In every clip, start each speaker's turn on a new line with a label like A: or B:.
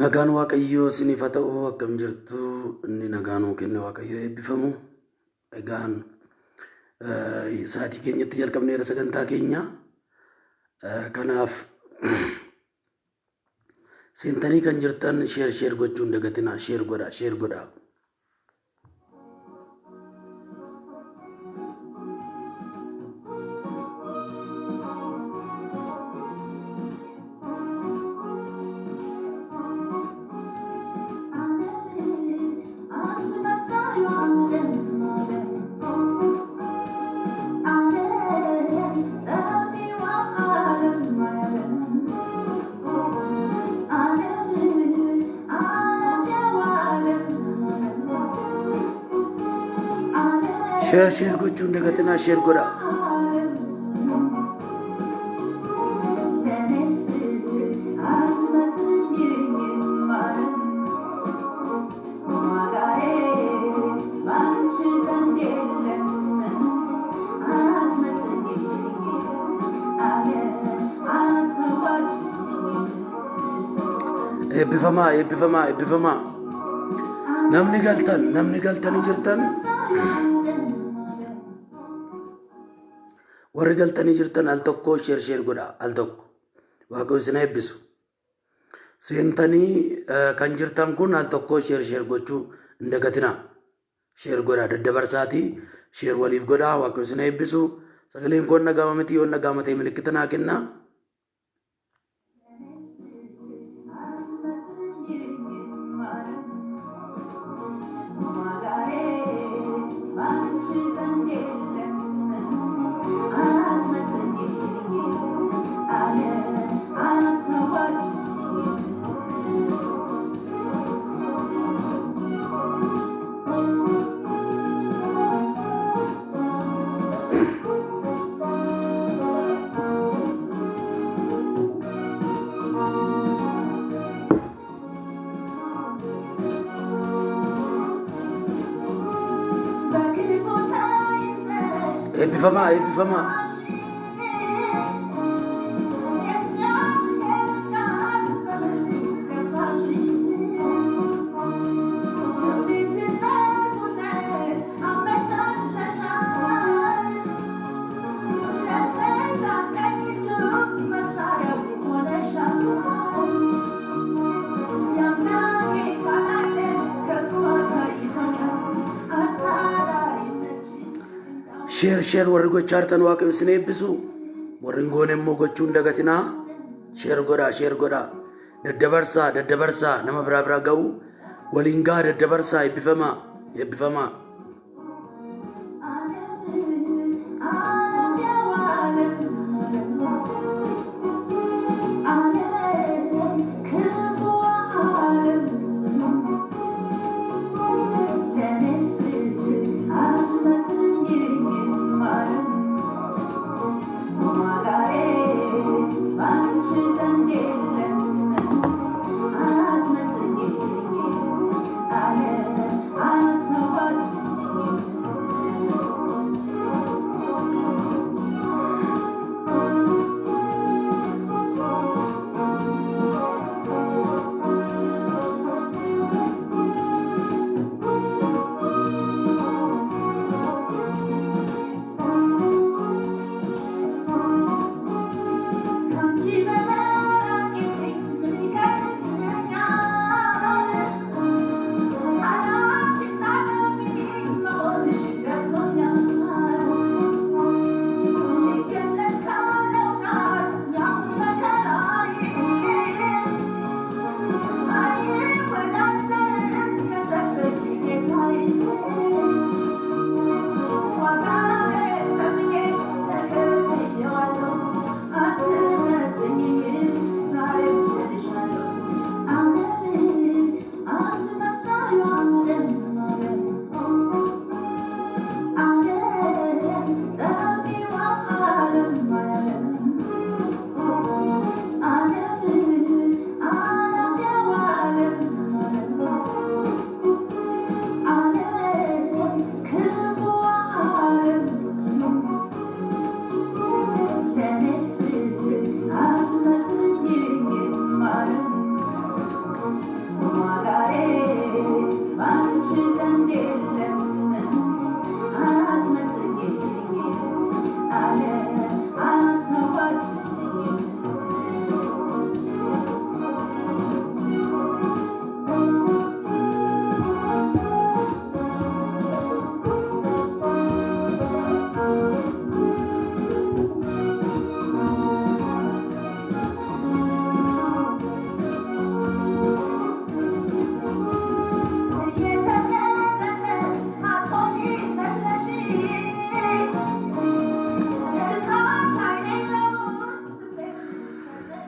A: Nagaan Waaqayyoo isiniif haa ta'u akkam jirtu inni nagaan kenne Waaqayyoo eebbifamu. Egaan sa'aatii keenyatti jalqabneera sagantaa keenya. Kanaaf seentanii kan jirtan sheer gochuun dagatinaa sheer godhaa. Sheer gochuun dagatinaa sheer godhaa. Eebbifamaa. Namni galtanii jirtan warri galtanii jirtan al tokko sheer godhaa al tokko. Waaqayyo isin eebbisu. Seentanii kan jirtan kun al tokko sheer gochuu hin dagatinaa. Sheer godhaa daddabarsaatii sheer waliif godhaa. Waaqayyo isin eebbisu. Sagaleen kun nagaama miti yoo nagaama ta'e milikkita naa kennaa. Eebbifamaa. Sheer warri gochaa jirtan Waaqayyo isin eebbisu. Warri goone immoo gochuun dagatinaa. Sheer godhaa. Daddabarsaa nama biraa ga'u waliin gaa daddabarsaa. Eebbifamaa.
B: I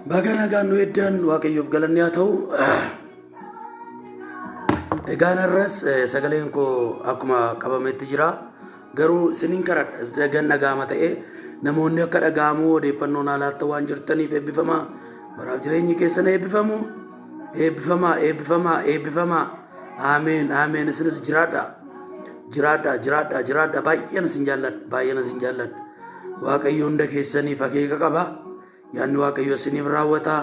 A: Bagana ganu eddan Waaqayyoof galanni haa ta'u. Egaan arras sagaleen koo akkuma qabametti jira. Garuu isiniin karadha dagan dhagaama ta'e namoonni akka dhagaamu odeeffannoon haalaatti waan jirtaniif eebbifamaa. Baraaf jireenyi keessan eebbifamu. Eebbifamaa. Ameen ameen. Isinis jiraadha. Baay'een isin jaalladha. Waaqayyo hunda keessaniif akeeka qaba. Yaanni Waaqayyo isiniif raawwata.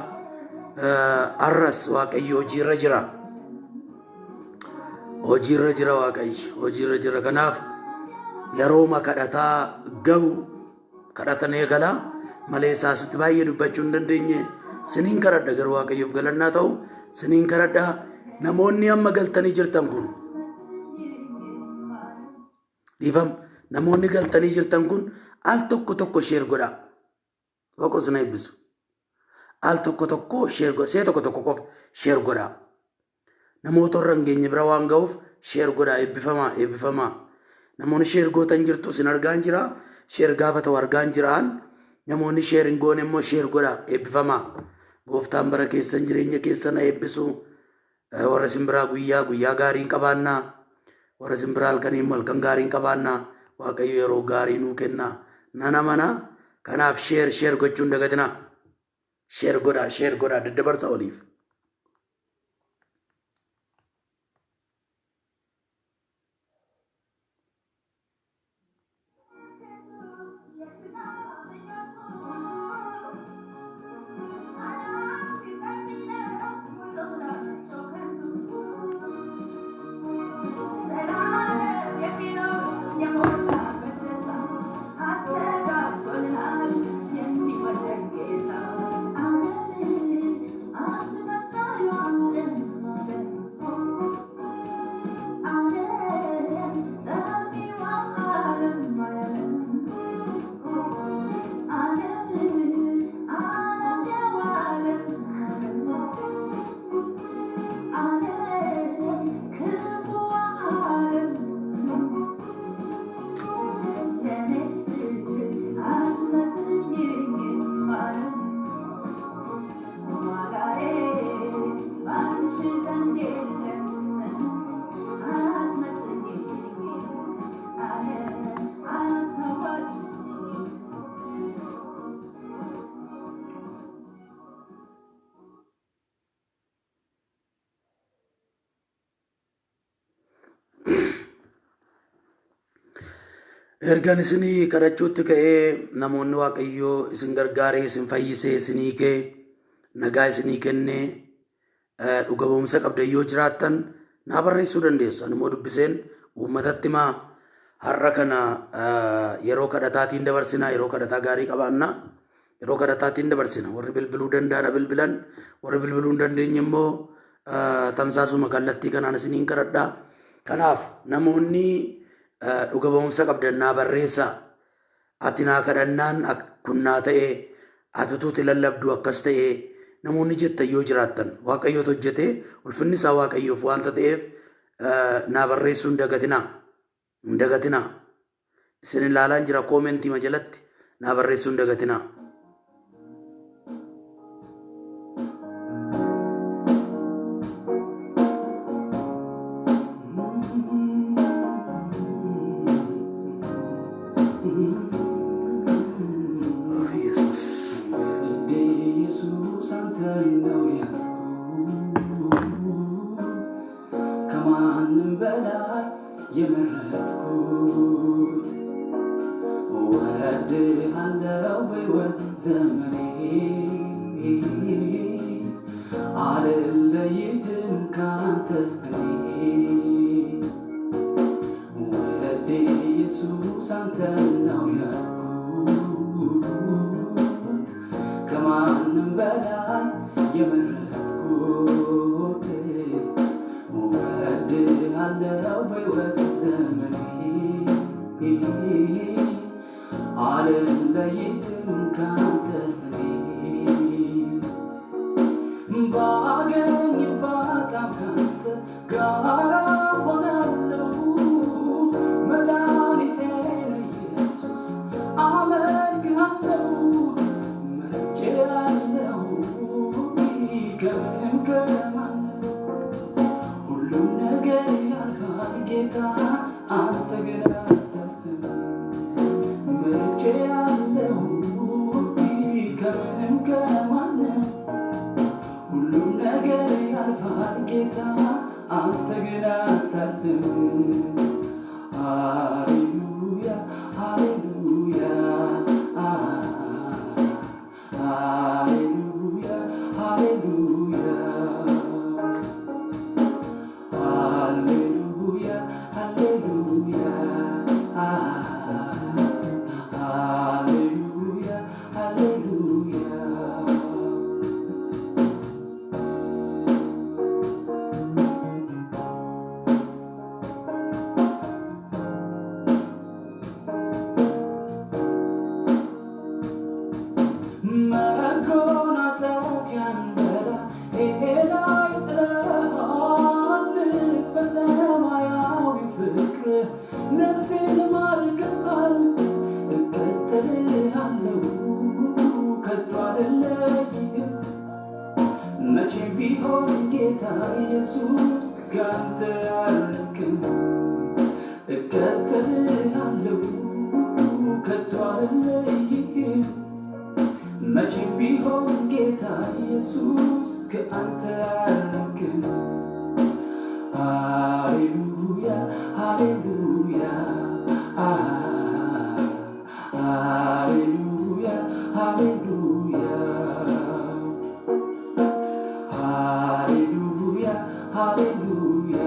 A: Arras Waaqayyo hojiirra jira. Hojiirra jira. Kanaaf yerooma kadhataa gahu kadhatan eegala malee isaasitti baay'ee dubbachuu hin dandeenye. Isiniin karadha garuu Waaqayyoof galannaa ta'u. Isiniin karadha namoonni amma galtanii jirtan kun namoonni galtanii jirtan kun al tokko sheer godha. Waaqo sana eebbisu. Al tokko sheer godha. See tokko qofa sheer godha. Namoota irra hin geenye bira waan ga'uuf sheer godha. Eebbifamaa. Namoonni sheer gootan jirtu isin argaan jira. Sheer gaafa ta'u argaan jiraan. Namoonni sheer hin goone immoo sheer godha. Eebbifamaa. Gooftaan bara keessan jireenya keessan eebbisu. Warra isin biraa guyyaa gaariin qabaannaa. Warra isin biraa halkan gaariin qabaannaa. Waaqayyo yeroo gaarii nuu kenna. Nana mana. Kanaaf sheer gochuun dagatina. Sheer godha. Daddabarsa oliif. Ergan isinii kadhachuutti ka'ee namoonni Waaqayyoo isin gargaaree isin fayyisee isinii kee nagaa isinii kennee dhuga ba'umsa qabdan yoo jiraattan naa barreessuu dandeessu. Ani immoo dubbiseen uummatatti himaa har'a kana yeroo kadhataatiin dabarsina. Yeroo kadhataa gaarii qabaanna. Yeroo kadhataatiin dabarsina. Warri bilbiluu danda'an bilbilan. Warri bilbiluu hin dandeenye immoo tamsaasuma kallattii kanaan isiniin kadhadhaa. Kanaaf namoonni dhuga ba'umsa qabdan naa barreessaa. Ati naa kadhannaan kun naa ta'ee ati tuuti lallabduu akkas ta'ee namoonni jettan yoo jiraattan Waaqayyootu hojjetee ulfinni isaa Waaqayyoof waanta ta'eef naa barreessuu hin dagatinaa. Isin ilaalaan jira koomentii jalatti naa barreessuu hin dagatinaa.
B: ወድሃለሁ በሕይወት ዘመኔ አልለይም ካንተ ባገኝባት ካንተ ጋር ሆናለሁ መድኃኒቴ ኢየሱስ አመልክሃለሁ መርጬሃለሁ ከምንም ከማንም ሁሉም ነገር ያልፋል ጌታ አንተ ግን አታልፍም መርጬሃለሁ ከምንም ከማንም ሁሉም ነገር ያልፋል ጌታ አንተ ግን አታልፍም ሃሌሉያ ሃሌሉያ ሃሌሉያ ሃሌሉያ ሃሌሉያ ሃሌሉያ ሃሌሉያ ሃሌሉያ መጎናጸፊያን በላዬ ጥለሃል በሰማያዊ ፍቅር ነፍሴን ማርከሃል እከተልሃለሁ ከቶ አልለይም መቼም ቢሆን ጌታ ኢየሱስ ካንተ አልርቅም እከተልሃለሁ ከቶ አልለይም መቼም ቢሆን ጌታ ኢየሱስ ከአንተ አልርቅም ሃሌሉያ ሃሌሉያ ሃሌሉያ ሃሌሉያ ሃሌሉያ ሃሌሉያ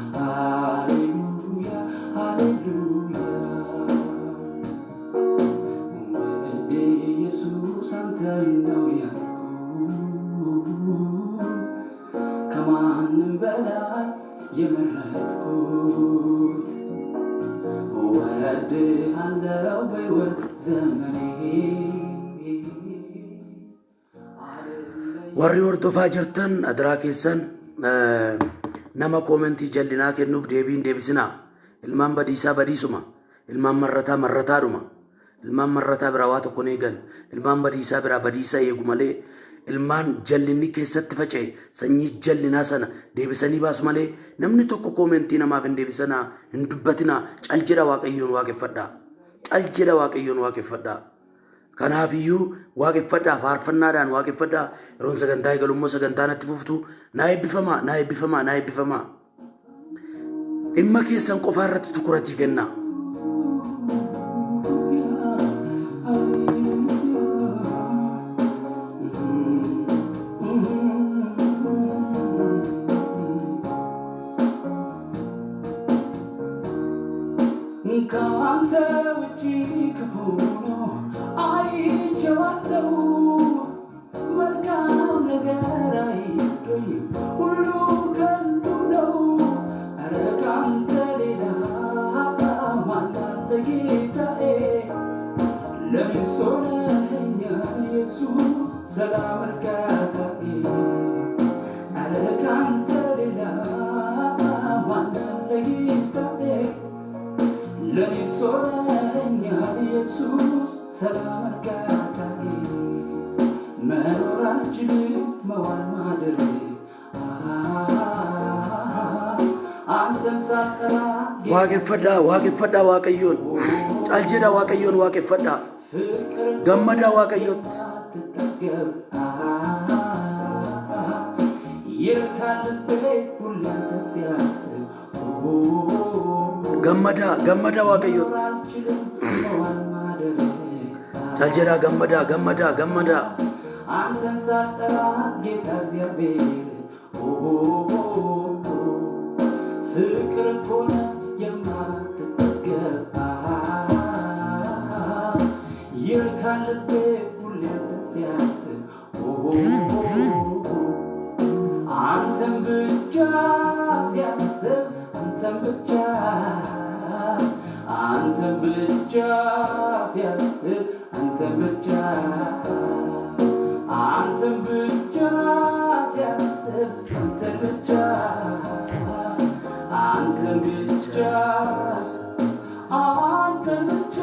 B: ሃሌሉያ ሃሌሉያ ወደ ኢየሱስ አንተን ነው ያልኩት ከማንም በላይ የመረጥኩት ወድሃለሁ በሕይወት ዘመኔ
A: warri hordofaa jirtan adiraa keessan nama koomentii jallinaa kennuuf deebiin deebisinaa ilmaan badiisaa badiisuma ilmaan marrataa marrataadhuma ilmaan marrataa biraa waa tokko eegan ilmaan badiisaa biraa badiisaa eegu malee ilmaan jallinni keessatti faca'e sanyii jallinaa sana deebisanii baasu malee namni tokko koomentii namaaf hin deebisanaa hin dubbatinaa cal jedha waaqayyoon waaqeffadhaa cal jedha waaqayyoon waaqeffadhaa kanaafiyyuu waaqeffadhaa faarfannaadhaan waaqeffadhaa yeroon sagantaa eegalummoo sagantaa natti fuftu naa eebbifamaa naa eebbifamaa naa eebbifamaa dhimma keessan qofaa irratti tukuratii kennaa
B: ካንተ ውጪ ክፉ ነው አይቼዋለሁ መልካም ነገር አይገኝም ሁሉ ከንቱ ነው ኧረ ካንተ ሌላ ማን አለ ጌታዬ ለእኔስ ሆነኸኛል ኢየሱስ ሰላም እርካታዬ ኧረ ካንተ ሌላ ማን አለ ጌታዬ ለእኔስ ሆነኸኛል ኢየሱስ ሰላም እርካታዬ መኖር አልችልም መዋል ማደር አንተን ሳጠራ
A: waaqeffadhaa waaqeffadhaa waaqayyoon cal jedha waaqayyoon waaqeffadhaa gammadaa waaqayyotti gammadaa waaqayyotti cal jedha gammadaa
B: አንተን ሳጠራ ጌታ እግዚአብሔር ፍቅር እኮ ነው የማትጠገብ ይርካል ልቤ ሁሌ ሲያስብ አንተን ብቻ ብቻ ሲያስብ አንተን ብቻ አንተን ብቻ ሲያስብ አንተን ብቻ አንተን ብቻ አንተን ብቻ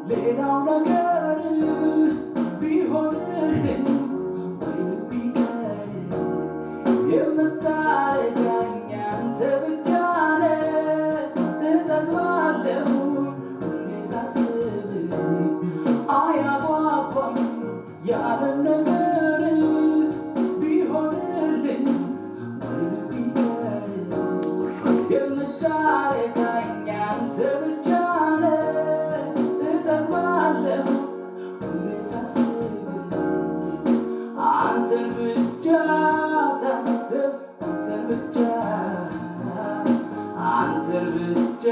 B: ሌላው ነገር ቢሆንልኝ ወይም ቢቀር የምታረጋኝ አንተ ብቻ ነህ። እጠግባለሁ ሁሌ ሳስብ አያጓጓኝ ያለ ነገር ቢሆንልኝ ወይም ቢቀር የምታረጋኝ አንተ ብቻ አንተን ብቻ ሳስብ አንተን ብቻ አንተን ብቻ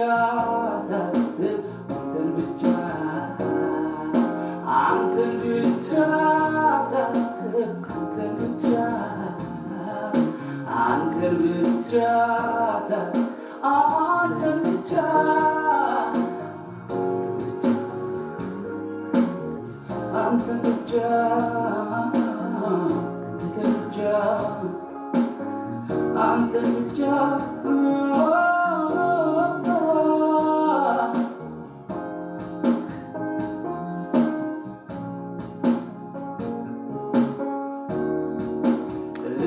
B: ሳስብ አንተን ብቻ አንተን ብቻ ሳስብ አንተን ብቻ አንተን ብቻ ሳስብ አንተን ብቻ አንተን ብቻ አንተን ብቻ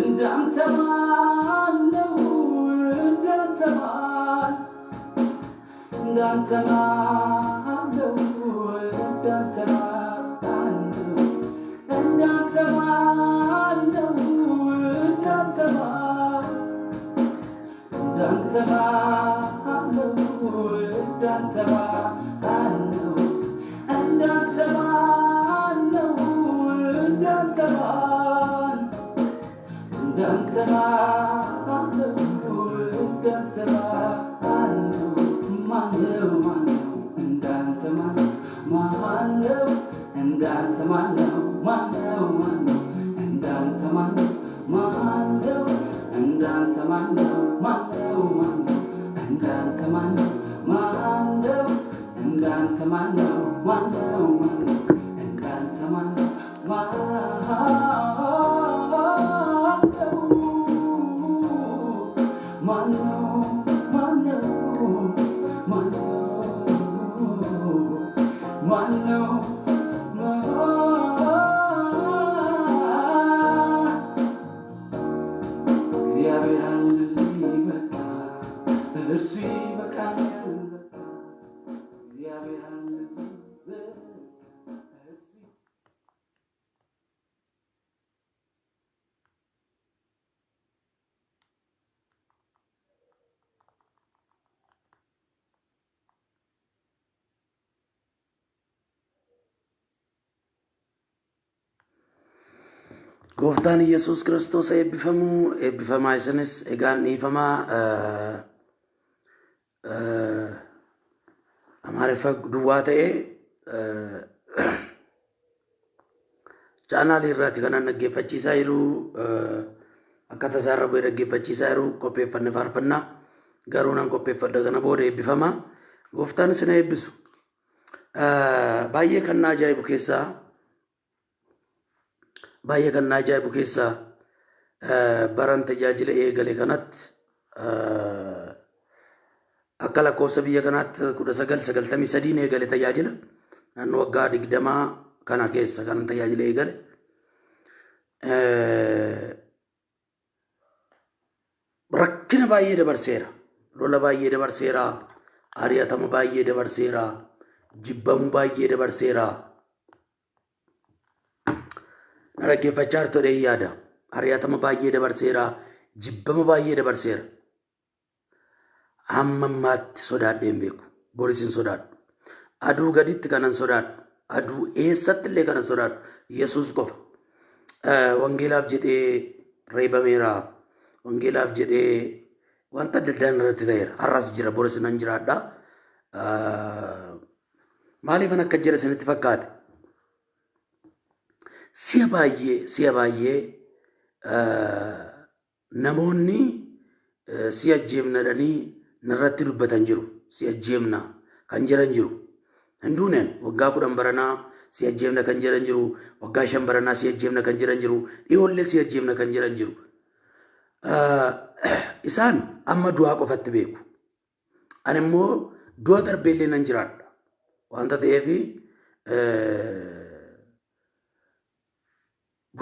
B: እንዳንተ ማን ነው? እንዳንተ ማን እንዳንተ ማን ነው? እንዳንተ ማን ነው? እንዳንተ ማን ነው? እንዳንተ ማን እንዳንተ ማን ነው? እንዳንተ ማን ነው? እንዳንተ ማን ነው? እንዳንተ ማን እንዳንተ ማን ነው? እንዳንተ ማን ነው? ማን ነው? ማን ነው? እንዳንተ ማን ማን ነው? እንዳንተ ማን ነው? ማን ነው? ማን ነው? እንዳንተ ማን ማን ነው? እንዳንተ ማን ነው? ማን ነው? ማን ነው? እንዳንተ ማን ማን ነው? እንዳንተ ማን ነው? ማን ነው? ማን ነው? እንዳንተ ማን ማን ነው? ማን ነው? ማን ነው? ማን ነው? እግዚአብሔር አለልኝ በቃ እርሱ ይበቃኛል በቃ እግዚአብሔር አለልኝ
A: Gooftaan Yesuus Kiristoos eebbifamaa isinis egaan dhiifamaa Amaariffa duwwaa ta'ee chaanaalii irraatti kanan dhaggeeffachiisaa jiru akkata isaarra bu'ee dhaggeeffachiisaa jiru qopheeffanne faarfannaa garuu nan qopheeffadha kana booda eebbifamaa gooftaan isin eebbisu baay'ee kan na ajaa'ibu keessaa baay'ee kan na ajaa'ibu keessaa baran tajaajila eegale kanatti akka lakkoofsa biyya kanaatti 1993 eegale tajaajila naannoo waggaa 20 kana keessa kan tajaajila eegale rakkina baay'ee dabarseera lola baay'ee dabarseera ari'atama baay'ee dabarseera jibbamu baay'ee dabarseera na dhaggeeffachaa turte yaada ari'atama baay'ee dabarseera jibbama baay'ee dabarseera amma ammaatti sodaadheen beeku boris hin sodaadhu aduu gaditti kanan sodaadhu aduu eessatti illee kanan sodaadhu Yesuus qofa wangeelaaf jedhee reebameera wangeelaaf jedhee wanta adda addaan irratti ta'eera har'as jira boris nan jiraadha maaliif akka jedhe isinitti fakkaate? Si'a baay'ee namoonni si ajjeemnadhanii narratti dubbatan jiru. Si ajjeemna kan jedhan jiru. Hinduuneen waggaa 10 baranaa si ajjeemna kan jedhan jiru. Waggaa 5 baranaa si ajjeemna kan jedhan jiru. Dhiyoollee si ajjeemna kan jedhan jiru. Isaan amma du'aa qofatti beeku. Ani immoo du'a darbeellee nan jiraadha. Wanta ta'eef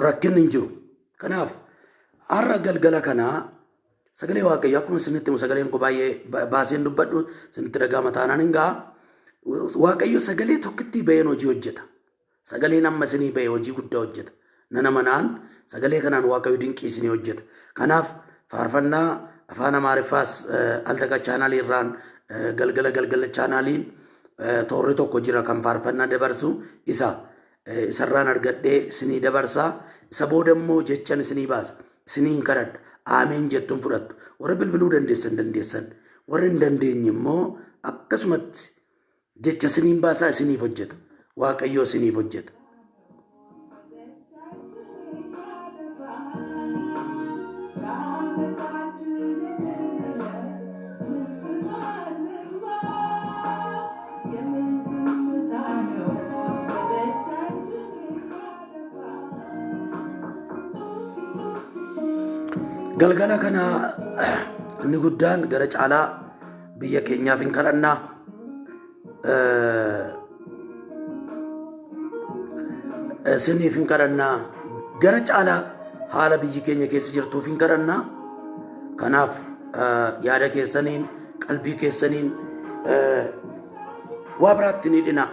A: rakkinni hin jiru. Kanaaf har'a galgala kanaa sagalee Waaqayyo akkuma isinitti sagaleen koo baay'ee baaseen dubbadhu isinitti dhaga'ama taanaan hin ga'a. Waaqayyo sagalee tokkitti baheen hojii hojjeta. Sagaleen amma isinii bahee hojii guddaa hojjeta. Nana manaan sagalee kanaan Waaqayyo dinqii isinii hojjeta. Kanaaf faarfannaa afaan Amaariffaas aldaqa chaanaalii irraan galgala chaanaaliin toorri tokko jira kan faarfannaa dabarsu isarraan argadhee isinii dabarsaa. Isa booda immoo jechan isinii baasa. Isinii hin kadhadha. Aameen jettuun fudhattu. Warra bilbiluu dandeessan. Warra hin dandeenye immoo akkasumatti jecha isiniin baasaa isiniif hojjeta. Waaqayyo isiniif hojjeta. Galgala kana inni guddaan gara caalaa biyya keenyaaf hin kadhannaa. Isiniif hin kadhannaa. Gara caalaa haala biyyi keenya keessa jirtuuf hin kadhannaa. Kanaaf yaada keessaniin qalbii keessaniin waa biraatti ni dhina.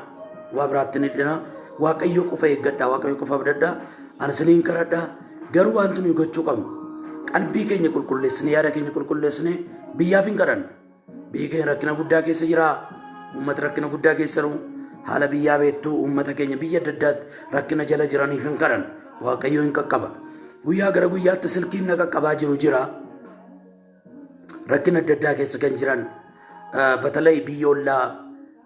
A: Waaqayyo qofa eeggadhaa. Waaqayyo qofa abdadhaa. Ani isiniin kadhadhaa. Garuu wanti nuyi gochuu qabnu qalbii keenya qulqulleessine yaada keenya qulqulleessine biyyaaf hin kadhanna. Biyyi keenya rakkina guddaa keessa jira. Uummata rakkina guddaa keessa jiru. Haala biyyaa beektuu uummata keenya biyya adda addaatti rakkina jala jiraniif hin kadhanna. Waaqayyo hin qaqqaba. Guyyaa gara guyyaatti silkiin na qaqqabaa jiru jira. Rakkina adda addaa keessa kan jiran batalay biyyoolaa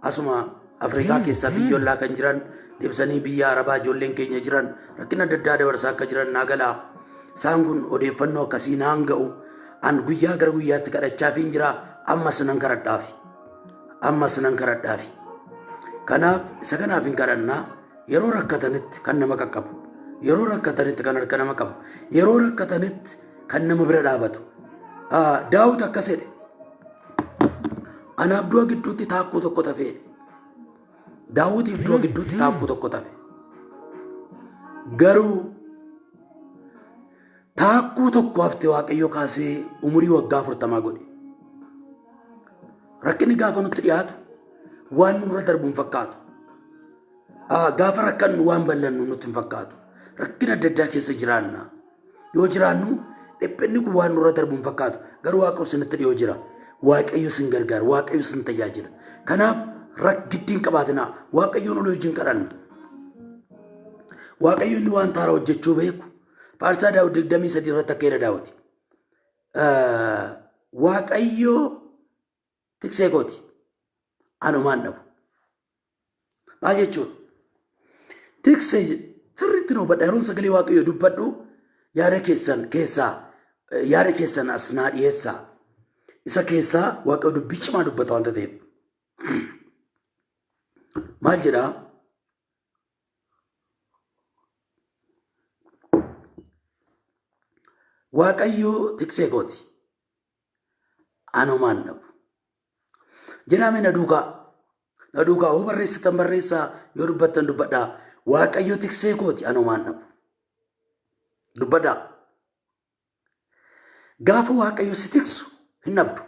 A: asuma Afrikaa keessa biyyoolaa kan jiran deebisanii biyya Arabaa ijoolleen keenya jiran rakkina adda addaa dabarsaa akka jiran naagalaa. Isaan kun odeeffannoo akkasii naan ga'u an guyyaa gara guyyaatti kadhachaaf hin jira. Ammas nan kadhadhaafi. Kanaaf isa kanaaf hin kadhannaa. Yeroo rakkatanitti kan nama qaqqabu. Yeroo rakkatanitti kan harka nama qabu. Yeroo rakkatanitti kan nama bira dhaabatu. Daawit akkas jedhe. Anaaf du'a gidduutti taakkuu tokko tafe. Daawitiif du'a gidduutti taakkuu tokko tafe. Garuu taakkuu tokko hafte Waaqayyo kaasee umurii waggaa 40 godhe. Rakkinni gaafa nutti dhiyaatu waan nurra darbu hin fakkaatu. Gaafa rakkannu waan bal'annu nutti hin fakkaatu. Rakkina adda addaa keessa jiraanna. Yoo jiraannu dhiphinni kun waan nurra darbu hin fakkaatu. Garuu Waaqayyo isinitti dhiyoo jira. Waaqayyo isin gargaara. Waaqayyo isin tajaajila. Kanaaf giddiin qabaatinaa. Waaqayyoon olii wajjin kadhanna. Waaqayyo inni waan taaraa hojjechuu beeku. Faarsaa Daawit 23 irratti akka jedha Daawit. Waaqayyo tiksee kooti. Anumaan dhabu. Maal jechuudha? Tiksee sirriitti nu hubadha. Yeroon sagalee Waaqayyo dubbadhu yaada keessan as naa dhiyeessaa. Isa keessaa Waaqayyo dubbii cimaa dubbata wanta ta'eef. Maal jedhaa? Waaqayyo tiksee kooti. Anumaan dhabu. Jedhame na duukaa yoo barreessitan barreessaa yoo dubbattan dubbadhaa. Waaqayyo tiksee kooti anumaan dhabu. Dubbadhaa. Gaafa Waaqayyo si tiksu hin dhabdu.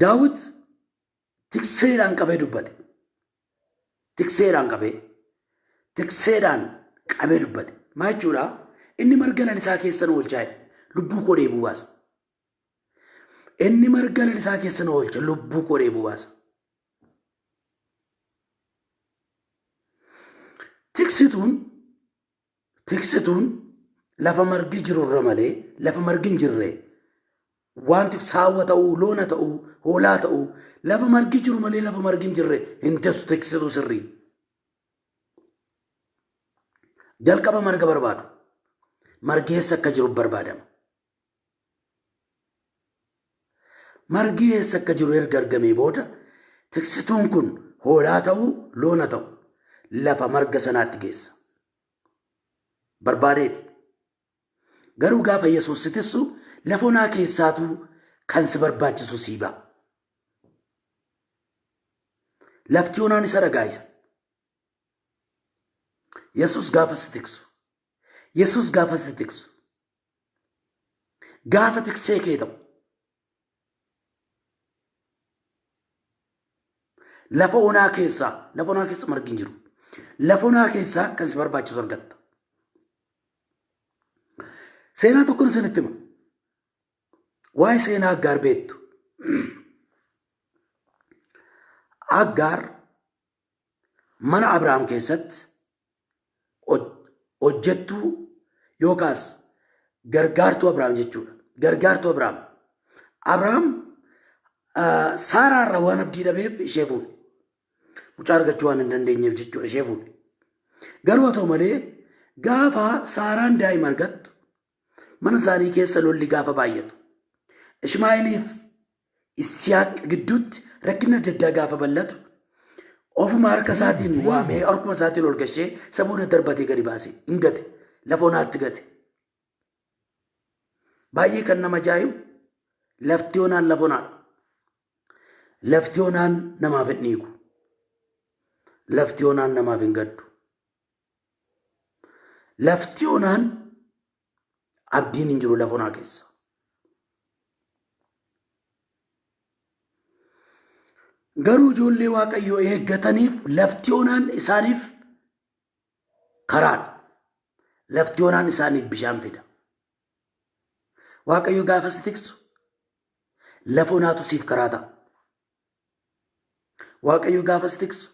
A: Daawit tikseedhaan qabee dubbate. Tikseedhaan qabee dubbate. Maal jechuudha? Inni marga lalisaa keessa na oolchaa jedhe. Lubbuu koo dheebuu baasa. Inni marga lalisaa keessa na oolcha. Lubbuu koo dheebuu baasa. Tiksituun lafa margi jirurra malee lafa margi hin jirre wanti saawwa ta'uu, loona ta'uu, hoolaa ta'uu Lafa margi jiru malee lafa margi hin jirre hin teessu tiksitu sirrii. Jalqaba marga barbaadu. Margi eessa akka jiru barbaadama. Margi eessa akka jiru erga argamee booda tiksituun kun hoolaa ta'uu loona ta'u lafa marga sanaatti geessa. Barbaadeeti. Garuu gaafa Yesuus si tissu lafa onaa keessaatu kan si barbaachisu sii ba'a. Lafti onaan isa dhagaa'isa. Yesuus gaafa si tiksu. Yesuus gaafa si tiksu. Gaafa tiksee kee ta'u. Lafa onaa keessa margi hin jiru. Lafa onaa keessaa kan si barbaachisu argatta. Seenaa tokkoon isinitti hima. Waa'ee seenaa Aggaar beektu. Aggaar mana Abrahaam keessatti hojjettuu yookaas gargaartuu Abrahaam jechuudha. Gargaartuu Abrahaam. Abrahaam Saaraarraa waan abdii dhabeef ishee fuudhe. Mucaa argachuu waan hin dandeenyeef jechuudha ishee fuudhe. Garuu haa ta'u malee gaafa Saaraan daa'ima argattu mana isaanii keessa lolli gaafa baay'atu. Ishmaa'eeliif Isiyaaq gidduutti rakkina adda addaa gaafa bal'atu ofuma harka isaatiin waamee harkuma isaatiin ol gashee saboota darbatee gadi baase hin gate lafa onaatti gate. Baay'ee kan nama ajaa'ibu lafti onaan lafa onaadha. Lafti onaan namaaf hin dhiigu. Lafti onaan namaaf hin gaddu. Lafti onaan abdiin hin jiru lafa onaa keessa. Garuu ijoollee Waaqayyoo eeggataniif lafti onaan isaaniif karaadha. Lafti onaan isaaniif bishaan fida. Waaqayyo gaafa si tiksu lafa onaatu siif karaa ta'a. Waaqayyo gaafa si tiksu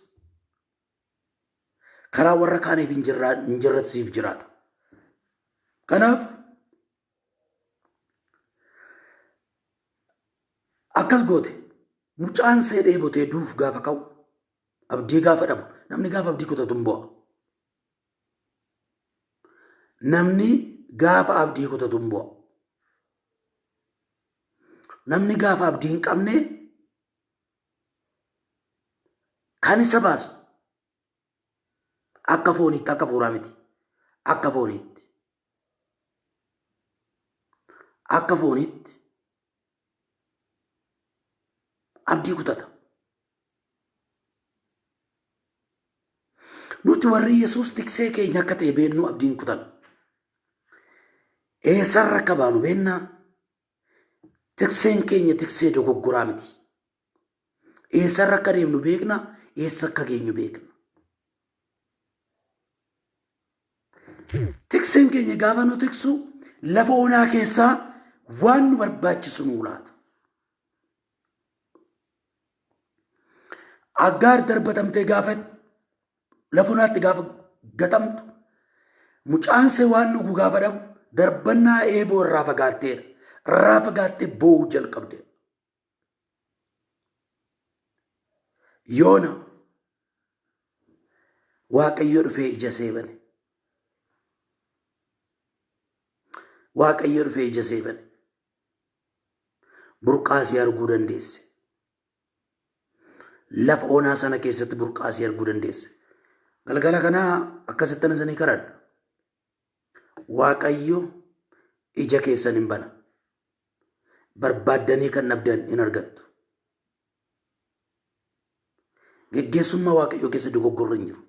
A: karaa warra kaaniif hin jirretu siif jiraata. Kanaaf akkas goote mucaan see dheebotee duuf gaafa ka'u abdii gaafa dhabu namni gaafa abdii kutatu hin bu'a. Namni gaafa abdii kutatu hin bu'a. Namni gaafa abdii hin qabne kan isa baasu akka fooniitti akka fuuraa miti. Akka fooniitti. Akka fooniitti abdii kutata. Nuti warri Yesuus tiksee keenya akka ta'e beennu abdiin kutan. Eessarra akka baanu beennaa tikseen keenya tiksee dogoggoraa miti. Eessarra akka deemnu beekna, eessa akka geenyu beekna. Tikseen keenya gaafa nu tiksu lafa onaa keessaa waan nu barbaachisu nu laata. Aggaar darbatamtee gaafa lafa onaatti gaafa gatamtu mucaan see waan dhugu gaafa dhabu darbannaa eeboo irraa fagaatteedha. Irraa fagaattee boo'uu jalqabde. Yoona Waaqayyo dhufee ija see bane. Waaqayyo dhufee ija see bane. Burqaasii arguu dandeesse. Lafa onaa sana keessatti burqaasii arguu dandeesse. Galgala kanaa akkasittan isanii kadhadha. Waaqayyo ija keessan hin bana. Barbaaddanii kan dhabdan hin argattu. Geggeessummaa Waaqayyoo keessa dogoggorra hin jiru.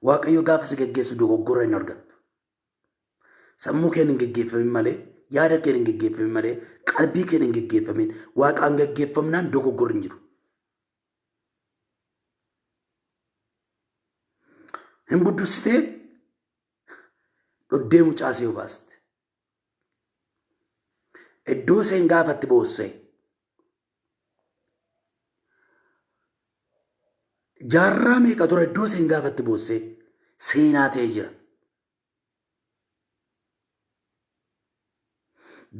A: Waaqayyo gaafa si geggeessu dogoggorra hin argattu. Sammuu keen hin geggeeffamin malee, yaada keen hin geggeeffamin malee, qalbii keen hin geggeeffamin, Waaqaan geggeeffamnaan dogoggorri hin jiru. Hin buddusitee dhoddee mucaa see baaste. Iddoo seen gaafatti boosse. Jaarraa meeqa dura iddoo seen gaafatti boosse seenaa ta'ee jira.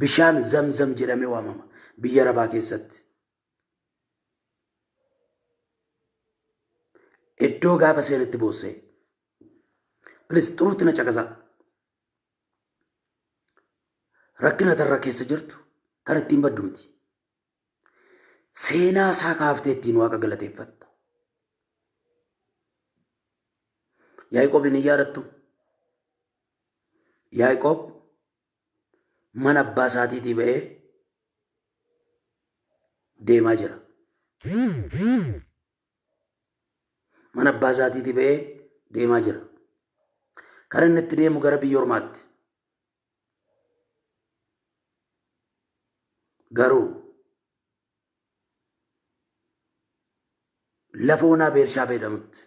A: Bishaan zamzam jedhamee waamama biyya Arabaa keessatti. iddoo gaafa seenatti boossee. Bilis xuruutti na caqasaa. Rakkina tarra keessa jirtu kan ittiin baddu miti. Seenaa isaa kaaftee ittiin Waaqa galateeffatta. Yaaqoobiin hin yaadattu? Yaaqoob mana abbaa isaatiitii ba'ee deemaa jira. Mana abbaa isaatiitii ba'ee deemaa jira. Kan inni itti deemu gara biyya ormaatti. Garuu lafa onaa Beershaabaa jedhamutti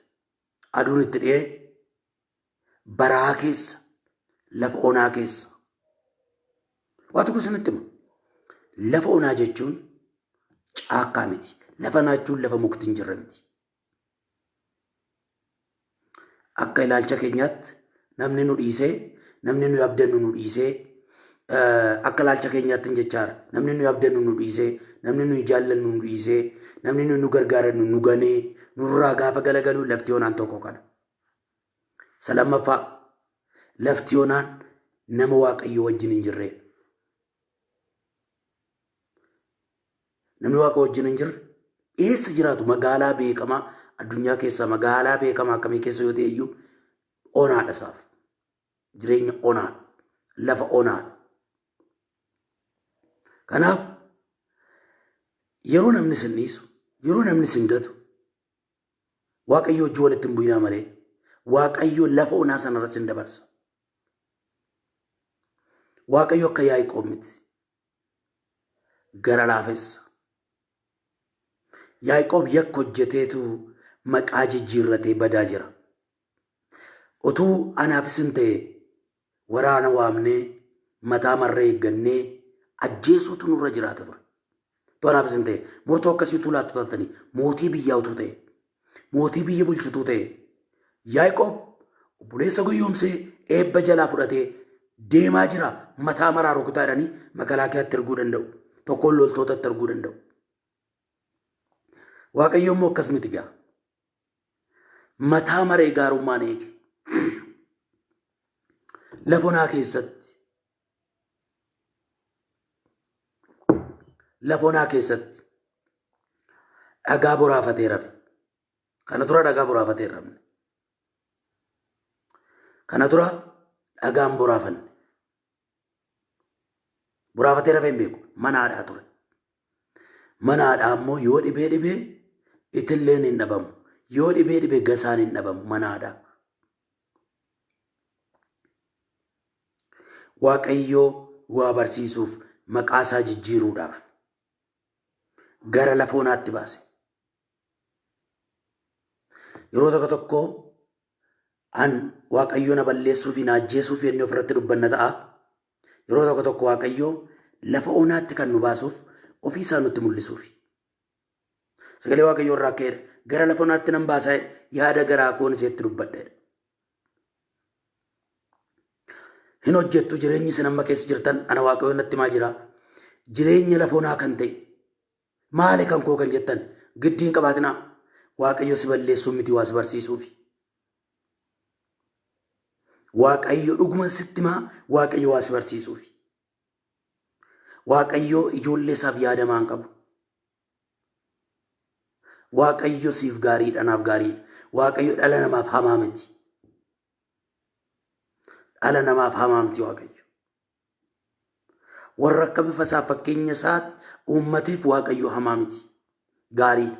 A: aduun itti dhi'ee baraa keessa lafa onaa keessa waa tokko isinitti hima. Lafa onaa jechuun caakkaa miti. Lafa onaa jechuun lafa mukti hin jirre miti. Akka ilaalcha keenyaatti namni nu dhiisee, namni nu abdannu nu dhiisee, akka ilaalcha keenyaatti hin jechaara. Namni nu abdannu nu dhiisee, namni nu jaallannu nu dhiisee, namni nu gargaarannu nu ganee, nurraa gaafa galagalu lafti onaan tokko kana. Lammaffaa lafti onaan nama Waaqayyo wajjin hin jirre. Namni Waaqa wajjin hin jirre eessa jiraatu? Magaalaa beekamaa addunyaa keessa magaalaa beekamaa akkamii keessa yoo ta'e iyyuu onaadha isaaf. Jireenya onaadha. Lafa onaadha. Kanaaf yeroo namni sin dhiisu, yeroo namni sin gatu, Waaqayyo wajjin walitti hin bu'inaa malee Waaqayyo lafa onaa sanarra sin dabarsa. Waaqayyo akka Yaaqoob miti. Gara laafessa. Yaaqoob yakka hojjeteetu maqaa jijjiirratee badaa jira. Utuu anaafis hin ta'e waraana waamnee mataa marree eeggannee ajjeesuutu nurra jiraata ture. Utuu anaafis hin ta'e murtoo akkasii utuu laattu taatanii mootii biyyaa utuu ta'e, mootii biyya bulchutuu ta'e, Yaaqoob obboleessa guyyoomsee eebba jalaa fudhatee deemaa jira. Mataa maraa rukutaa jedhanii magaalaa keetti erguu danda'u. Tokkoon loltootatti erguu danda'u. Waaqayyo immoo akkas miti gaa. Mataa maree gaarummaan eege. Lafa onaa keessatti. Lafa onaa keessatti dhagaa boraafatee rafe. Kana dura dhagaa boraafatee hin rafne. Kana dura dhagaan boraafanne. Boraafatee rafee hin beeku. Mana haadhaa ture. Mana haadhaa immoo yoo dhibee itilleen hin dhabamu. Yoo dhibee gasaan hin dhabamu mana haadhaa. Waaqayyoo waa barsiisuuf maqaa isaa jijjiiruudhaaf gara lafa onaatti baase. Yeroo tokko tokko an Waaqayyoo na balleessuuf na ajjeesuuf jennee ofirratti dubbanna ta'a. Yeroo tokko tokko Waaqayyoo lafa onaatti kan nu baasuuf ofii isaa nutti mul'isuuf. Sagalee Waaqayyoo irraa ka'eedha. Gara lafa onaatti nan baasaa yaada garaa koon iseetti dubbadheedha. Hin hojjettu jireenyi isin amma keessa jirtan ana Waaqayyoo natti maa jira. Jireenya lafa onaa kan ta'e maali kan koo kan jettan giddiin qabaatinaa. Waaqayyo si balleessuun miti waa si barsiisuufi. Waaqayyo dhuguma sitti maa Waaqayyo waa si barsiisuufi. Waaqayyo ijoollee isaaf yaadamaa hin qabu. Waaqayyo siif gaariidha naaf gaariidha. Waaqayyo dhala namaaf hamaa miti. Dhala namaaf hamaa miti Waaqayyo. Warra akka bifa isaa fakkeenya isaatti uummatiif Waaqayyo hamaa miti. Gaariidha.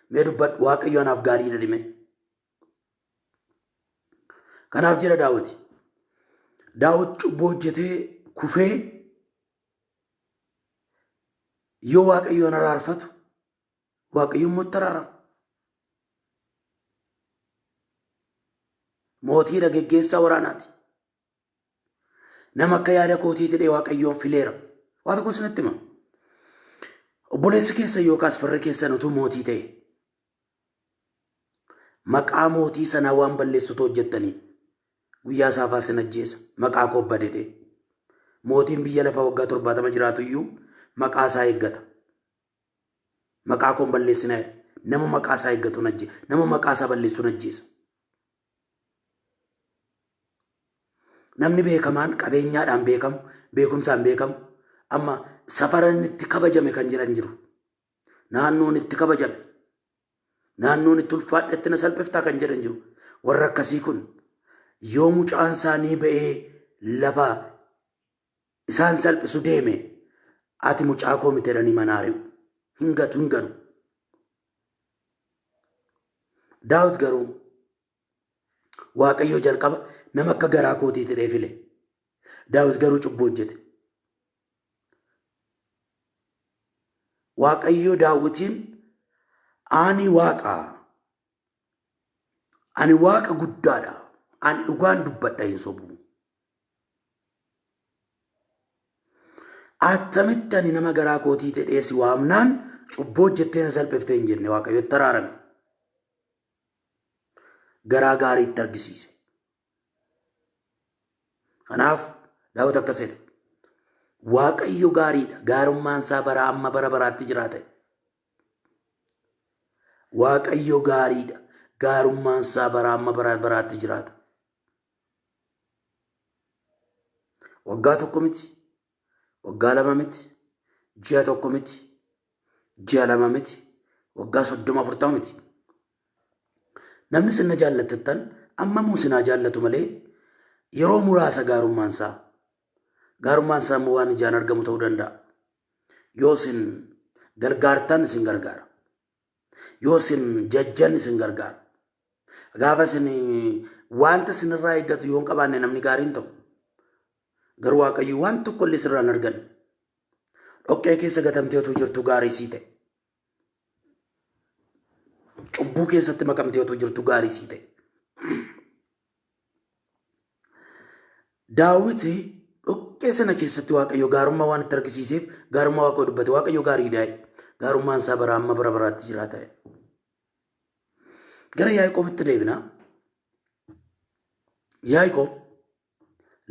A: Mee dubbadhu Waaqayyo anaaf gaariidha dhime. Kanaaf jira Daawit. Daawit cubbuu hojjetee kufee yoo Waaqayyoon araarfatu Waaqayyoon mootti araarama. Mootiidha geggeessaa waraanaati. Nama akka yaada kootii jedhee Waaqayyoon fileera. Waa tokko isinitti hima. Obboleessi keessa yookaas firri keessan utuu mootii ta'e maqaa mootii sanaa waan balleessutu hojjettanii guyyaa saafaa sin ajjeesa. Maqaa koo badedhe. Mootiin biyya lafa waggaa 70 jiraatu iyyuu maqaa isaa eeggata. Maqaa koon balleessinaa nama maqaa isaa eeggatu najje nama maqaa isaa balleessu najjeessa. Namni beekamaan qabeenyaadhaan beekamu beekumsaan beekamu amma safaran itti kabajame kan jedhan jiru. Naannoon itti kabajame naannoon itti ulfaadhetti na salphiftaa kan jedhan jiru. Warra akkasii kun yoo mucaan isaanii ba'ee lafa isaan salphisu deeme ati mucaa koo miti jedhanii manaari'u hin ganu. Daawit garuu Waaqayyoo jalqaba nama akka garaa kootiitti dheefile. Daawit garuu cubbuu hojjete. Waaqayyoo Daawitiin ani waaqa guddaadha. Ani dhugaan dubbadha hin sobu. Attamitti ani nama garaa kootiitti dheesi waamnaan cubbuu hojjettee na salphiftee hin jenne Waaqayyootti araarame. Garaa gaariitti argisiise. Kanaaf Daawit akkas jedhe. Waaqayyo gaariidha. Gaarummaan isaa bara amma bara baraatti jiraata. Waaqayyo gaariidha. Gaarummaan isaa bara amma bara baraatti jiraata. Waggaa tokko miti. Waggaa lama miti. Ji'a tokko miti. Ji'a lama miti. Waggaa 30-40 miti. Namni sinna jaallattan amma muusinaa jaallatu malee yeroo muraasa gaarummaan isaa immoo waan ijaan argamu ta'uu danda'a. Yoo isin gargaartan isin gargaara. Yoo isin jajjan isin gargaara. Gaafa isin wanta isinirraa eeggatu yoo hin qabaanne namni gaariin ta'u. Garuu Waaqayyo waan tokko illee sirraa hin arganne. Dhoqqee keessa gatamtee otoo jirtu gaarii sii ta'e. Cubbuu keessatti makamtee otoo jirtu gaarii sii ta'e. Daawiti dhoqqee sana keessatti Waaqayyo gaarummaa waan itti argisiiseef gaarummaa Waaqayyo dubbate. Waaqayyo gaariidha. Gaarummaan isaa bara amma bara baraatti jiraata. Gara Yaaqoobitti deebina. Yaaqoob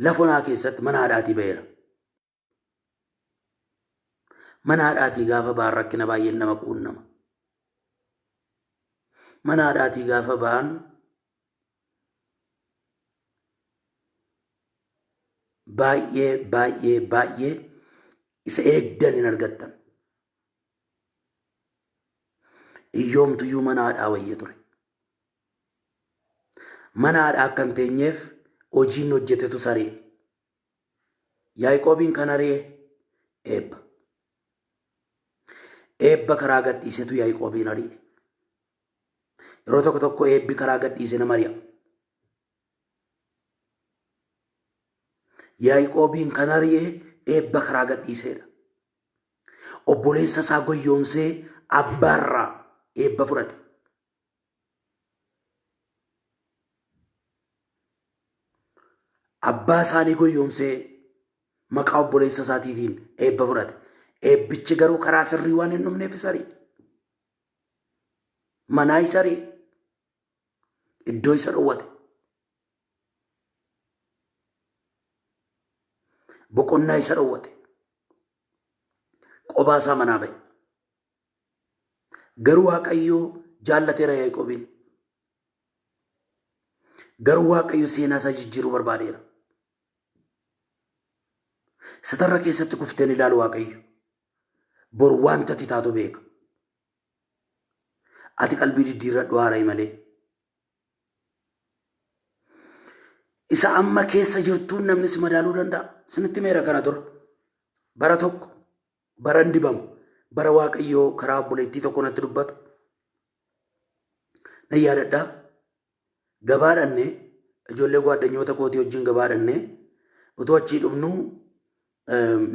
A: lafa onaa keessatti mana haadhaatii ba'eera. Mana haadhaatii gaafa ba'an rakkina baay'een nama quunnama. Mana haadhaatii gaafa ba'an baay'ee isa eegdan hin argattan. Iyyoomtuyyuu mana haadhaa wayya ture. Mana haadhaa akka hin teenyeef hojiin hojjetetu saree. Yaaqoobiin kan aree eebba. Eebba karaa gadhiisetu Yaaqoobiin ari'e. Yeroo tokko tokko eebbi karaa gadhiise nama ari'a. Yaaqoobiin kan ari'e eebba karaa gadhiiseedha. Obboleessa isaa goyyoomsee abbaarraa eebba fudhate. Abbaa isaanii goyyoomsee maqaa obboleessa isaatiitiin eebba fudhate. Eebbichi garuu karaa sirrii waan hin dhumneef sari. Manaa isa ari'e. Iddoo isa dhowwate. Boqonnaa isa dhowwate. Qobaa isaa manaa ba'e. Garuu Waaqayyoo jaallateera Yaaqoobiin. Garuu Waaqayyo seenaa isaa jijjiiruu barbaadeera. Satarra keessatti kufteen ilaalu Waaqayyo. Bor wanta ati taatu beeka. Ati qalbii diddiirradhu haaraa malee. Isa amma keessa jirtuun namni si madaaluu danda'a. Sinitti meera kana dura. Bara tokko, bara hin dibamu, bara Waaqayyoo karaa obboleettii tokko natti dubbata. Nan yaadadhaa. Gabaadhanne ijoollee gwaaddanyoota kootii wajjin gabaadhanne utuu achii dhufnu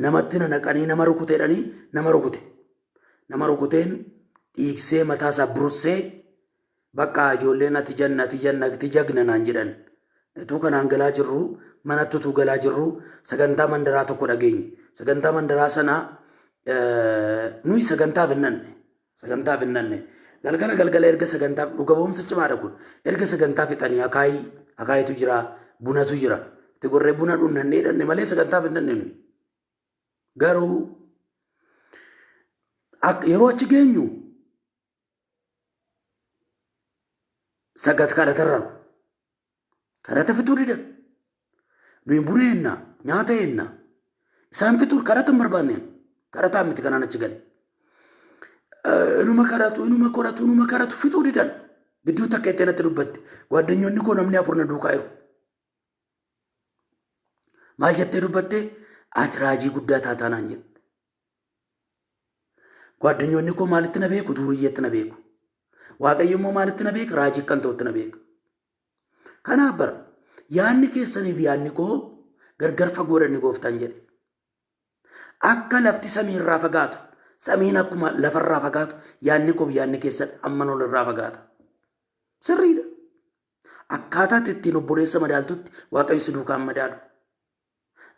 A: namatti naqanii nama rukuteedhanii nama rukute. Nama rukuteen dhiigsee mataasaa burussee bakka ijoolleen ati jagna naan jedhan. Utuu kanaan galaa jirru manatti utuu galaa jirru sagantaa mandaraa tokko dhageenye. Sagantaa mandaraa sanaa nuyi sagantaaf hin nanne. Galgala erga sagantaaf dhuga ba'umsa cimaadha kun. Erga sagantaaf fixanii akaayitu jira, bunatu jira. Itti gorree buna dhunnannee dhanne malee sagantaaf hin nanne nuyi. Garuu yeroo achi geenyu sagat kadhatarran kadhata fituu didan nuyi buna enna nyaata enna isaan fituu kadhata hin barbaanneen kadhataa miti kanaan achi gale inuma kadhatu fituu didan gidduu takka itti natti dubbatte ጓደኞonni koo namni afur na duukaa jiru maal jettee dubbatte ati raajii guddaa taataa naan jette ጓደኞonni koo maalitti na beeku duuriyyeetti na beeku waaqayyo immoo maalitti na beeka raajii kan ta'utti na beeka kanaaf bara yaanni keessaniif yaanni koo gargar fagoodhanni gooftaan jedhe akka lafti samiirraa fagaatu samiin akkuma lafarraa fagaatu yaanni koof yaanni keessan amma nolirraa fagaata sirriidha akkaataa ittiin obboleessa madaaltutti waaqayyo si duukaan madaalu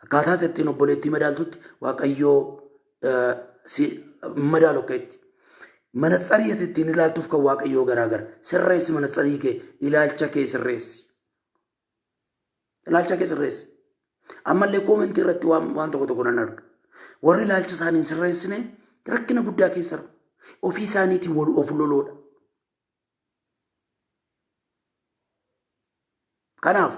A: akkaataa ittiin obboleettii madaaltutti waaqayyo si madaalu akka itti manaxarii ittiin ilaaltuuf kan waaqayyoo garaagara sirreessi manaxarii kee ilaalcha kee sirreessi ammallee koomentii irratti waan tokko nan arga warri ilaalcha isaanii sirreessine rakkina guddaa keessa ofii isaaniitiin wal of loloodha kanaaf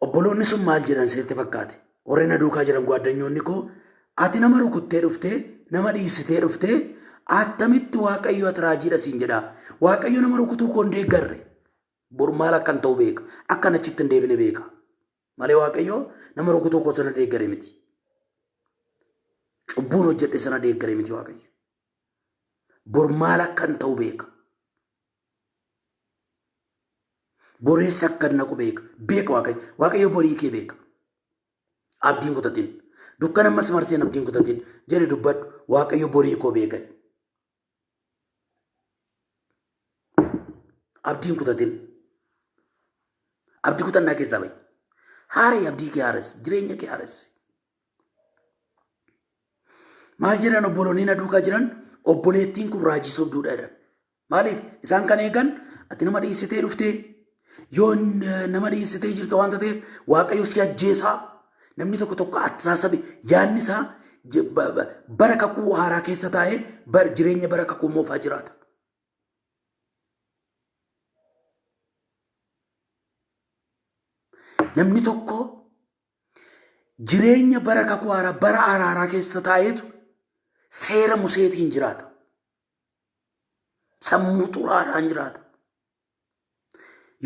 A: obboloonni sun maal jedhan seetti fakkaate warri na duukaa jedhan ጓደኞonni koo ati nama rukuttee dhuftee nama dhiisitee dhuftee attamitti waaqayyo ati raajiidha siin jedhaa waaqayyo nama rukutuu koo hin deeggarre bor maal akkan ta'u beeka akkan achitti hin deebine beeka malee waaqayyo nama rukutuu koo sana deeggare miti cubbuun hojjedhe sana deeggare miti waaqayyo bor maal akkan ta'u beeka boreessa akkan naqu beeka waaqayyo borii kee beeka abdiin kutatin dukkana ammas marseen abdiin kutatin jedhe dubbadhu waaqayyo borii koo beeka abdiin kutatin abdii kutannaa keessaa ba'i haaree abdii kee haaressi jireenya kee haaressi maal jedhan obboloonni na duukaa jiran obboleettiin kun raajii sobduudha jedhan maaliif isaan kan eegan ati nama dhiisitee dhuftee yoo nama dhiisitee jirta waan ta'eef waaqayyo si ajjeesaa namni tokko attaasabe yaanni isaa bara kakuu haaraa keessa taa'ee jireenya bara kakuu moofaa jiraata. Namni tokko jireenya bara kakuu haaraa bara araaraa keessa taa'eetu seera museetiin jiraata. Sammuu xuraadhaan jiraata.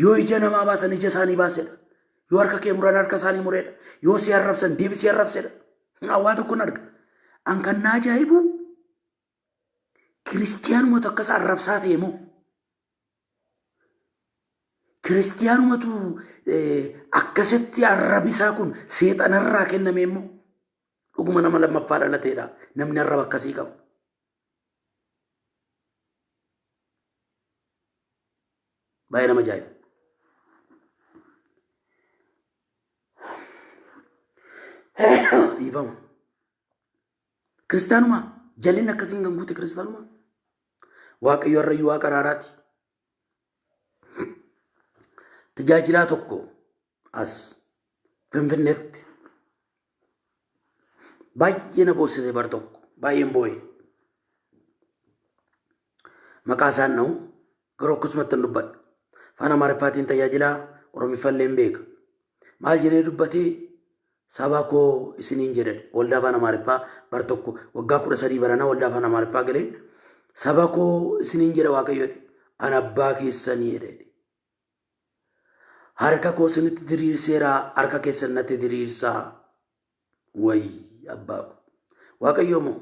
A: Yoo ija namaa baasan ija isaanii baasedha. Yoo harka kee muran harka isaanii mureedha. Yoo si arrabsan deebisii arrabsedha. Waa tokkoon arga. An kan na ajaa'ibu kiristiyaanumatu akkas arrabsaa ta'e moo kiristiyaanumatu akkasitti arrabisaa kun seexanarraa kenname immoo dhuguma nama lammaffaa dhalateedha. Namni arraba akkasii qabu. Baay'ee nama ajaa'iba. Dhiifama. Kiristaanuma jallinni akkasiin kan guute kiristaanuma. Waaqayyo harrayyuu waaqa araaraati. Tajaajilaa tokko as Finfinneetti baay'ee na boossise bar tokko baay'een boo'e. Maqaa isaan na'u garuu akkasumatti hin dubbadhu. Afaan Amaariffaatiin tajaajilaa Oromiffallee hin beeka. Maal jedhee dubbatee saba koo isiniin jedhan waldaa afaan Amaariffaa bar tokko waggaa 13 baranaa waldaa afaan Amaariffaa galee saba koo isiniin jedha Waaqayyo an abbaa keessanii jedhe. Harka koo isinitti diriirseera harka keessan natti diriirsaa wayi abbaa koo Waaqayyo moo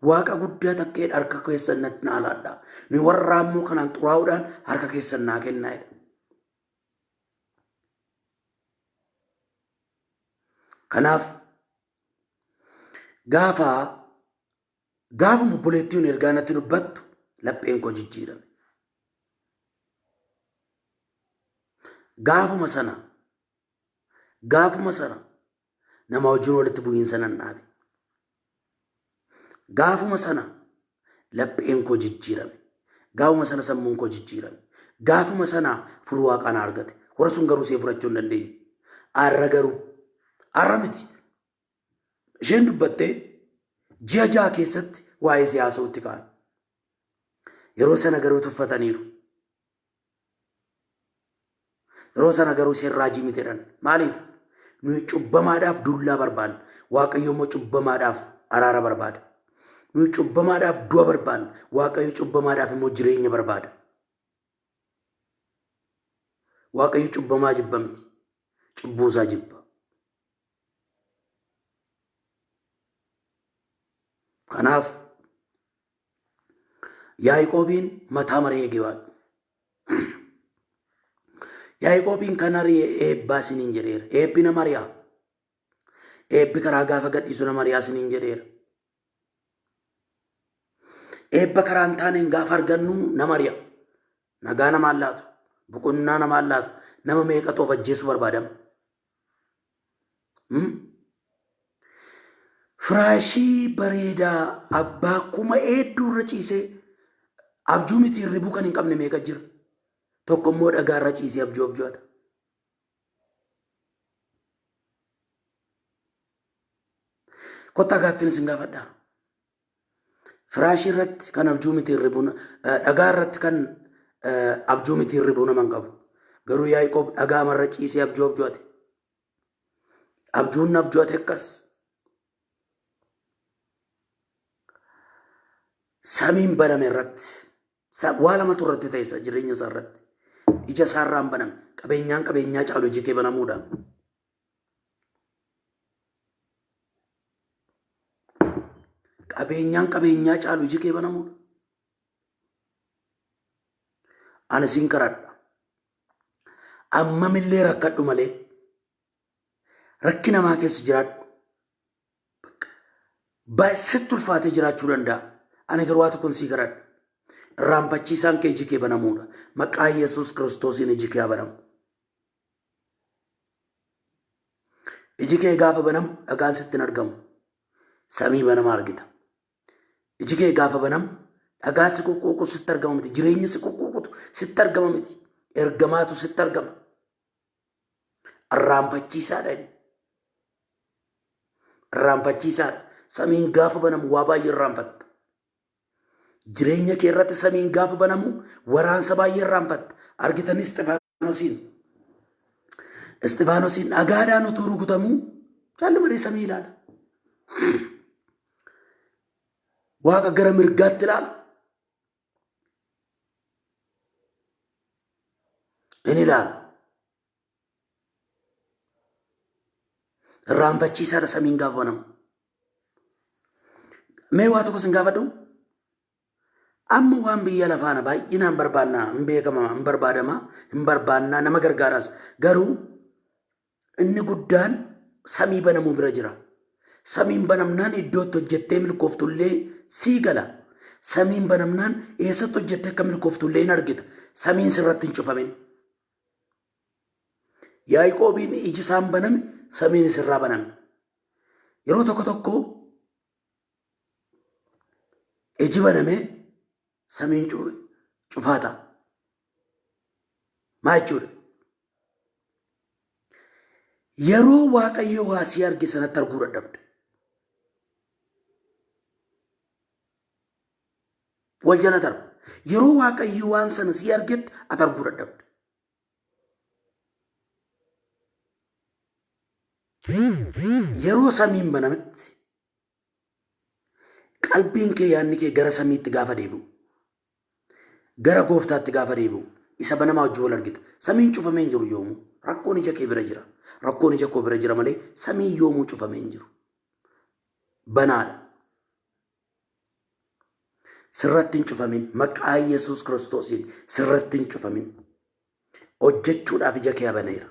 A: waaqa guddaa takkee harka keessan natti naa laadhaa ni warra ammoo kanaan xuraa'uudhaan harka keessan naa kennaa jedha. Kanaaf gaafuma obboleettiin ergaa natti dubbattu lapheen koo jijjiirame. Gaafuma sana nama wajjin walitti bu'iinsa nan dhaabe. Gaafuma sana lapheen koo jijjiirame. Gaafuma sana sammuun koo jijjiirame. Gaafuma sana furuu waaqaan argate. Warra sun garuu see furachuu hin dandeenye. Arra garuu arra miti. Isheen dubbattee ji'a 6 keessatti waa'ee siyaasawutti ka'an. Yeroo sana garuu tuffataniiru. Yeroo sana garuu isheen raajii miti jedhan. Maaliif? Nuyi cubbamaadhaaf dullaa barbaanna. Waaqayyo immoo cubbamaadhaaf araara barbaada. Nuyi cubbamaadhaaf du'a barbaanna. Waaqayyo cubbamaadhaaf immoo jireenya barbaada. Waaqayyo cubbamaa jibba miti. Cubbuusaa jibba. Kanaaf Yaaqoobiin mataa maree eegewaadha. Yaaqoobiin kan eebbaa isiniin jedheera. Eebbi nama ari'a. Eebbi karaa gaafa gadhiisu nama ari'aa isiniin jedheera. Eebba karaa hin taaneen gaafa argannu nama ari'a. Nagaa namaan laatu. Boqonnaa namaan laatu. Nama meeqatu of ajjeesuu barbaadama. Firaashii bareedaa abbaa kuma hedduu irra ciisee abjuu miti hirribuu kan hin qabne meeqa jira. Tokko immoo dhagaa irra ciisee abjuu abjuuta. Kottaa gaaffiin isin gaafadhaa. Firaashii irratti kan abjuu miti hirribuu dhagaa irratti kan abjuu miti hirribuu nama hin qabu. Garuu Yaaqoob dhagaa marra ciisee abjuu abjuuta. Abjuun abjuuta akkas. Samiin baname irratti waa lamatu irratti ta'e jireenya isaa irratti. Ija isaa irraan baname. Qabeenyaan qabeenyaa caalu iji kee banamuudha. Qabeenyaan qabeenyaa caalu iji kee banamuudha. Ani siin karadha. Ammamillee rakkadhu malee rakki namaa keessa jiraadhu. Baay'isitti ulfaatee jiraachuu danda'a. Ani garuu waa tokkoon sii karadha. Irraanfachiisaan kee iji kee banamuudha. Maqaa Yesuus Kiristoosiin iji kee banamu. Iji kee gaafa banamu dhagaan sitti hin argamu. Samii banamaa argita. Iji kee gaafa banamu dhagaa si qoqqooqu sitti argama miti. Jireenyi si qoqqooqutu sitti argama miti. Ergamaatu sitti argama. Irraanfachiisaadha. Irraanfachiisaadha. Samiin gaafa banamu waa baay'ee irraanfatta. Jireenya kee irratti samiin gaafa banamu waraansa baay'ee irraanfatta. Argitanii Isxifaanosiin dhagaadhaan utuu rukutamuu jaalli malee samii ilaala. Waaqa gara mirgaatti ilaala. Inni ilaala. Irraanfachiisaadha samiin gaafa banamu. Mee waa tokko sin gaafadhu. Amma waan biyya lafaana baay'inaan barbaannaa hin beekamaa hin barbaadamaa hin barbaannaa nama gargaaraas garuu inni guddaan samii banamuu bira jira. Samiin banamnaan iddootti hojjettee milkooftullee sii gala. Samiin banamnaan eessatti hojjettee akka milkooftullee hin argita. Samiin sirratti hin cufamin. Yaaqoobiin iji isaan baname samiin sirraa baname. Yeroo tokko tokko iji baname samiin cufaata. Maa jechuudha? Yeroo Waaqayyo waa si arge sanatti arguu dadhabde. Wal jala darba. Yeroo Waaqayyo waan sana si argetti ati arguu dadhabde. Yeroo samiin banametti qalbiin kee yaadni kee gara samiitti gaafa deebi'u. Gara gooftaatti gaafa deebi'u. Isa banamaa wajjin wal argita. Samiin cufamee hin jiru yoomuu. Rakkoon ija kee bira jira. Rakkoon ija koo bira jira malee samii yoomuu cufamee hin jiru. Banaadha. Sirratti hin cufamin. Maqaa Yesuus Kiristoosiin sirratti hin cufamin. Hojjechuudhaaf ija kee baneera.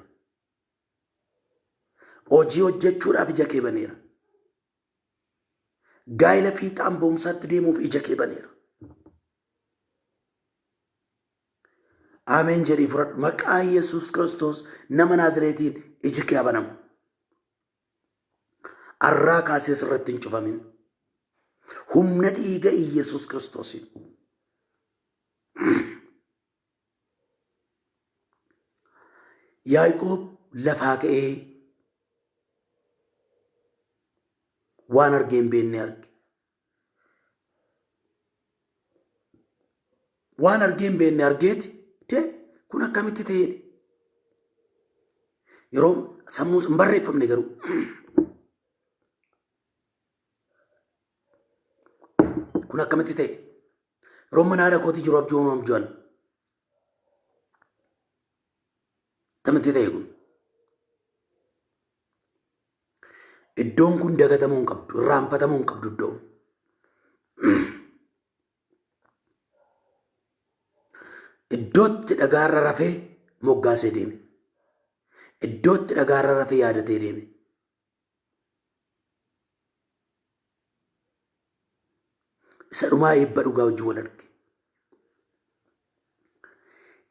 A: Hojii hojjechuudhaaf ija kee baneera. Gaa'ila fiixaan boomsaatti deemuuf ija kee baneera. Ameen jedhii fudhadhu. Maqaa Yesuus Kiristoos nama Naazreetiin iji kee banamu. Arraa kaasee sirratti hin cufamin. Humna dhiiga Yesuus Kiristoosiin. Yaaqoob lafaa ka'ee waan argee hin beekne arge. waan argeen beenne argeeti kun akkamitti ta'e yeroo sammuu hin barreeffamne garuu kun akkamitti ta'e yeroo mana haadha kootii jiru abjuun akkamitti ta'e kun iddoon kun dagatamuu hin qabdu irraanfatamuu hin qabdu iddoon iddootti dhagaarra rafee moggaasee deeme iddootti dhagaarra rafee yaadatee deeme isa dhumaa eebba dhugaa wajjin wal arge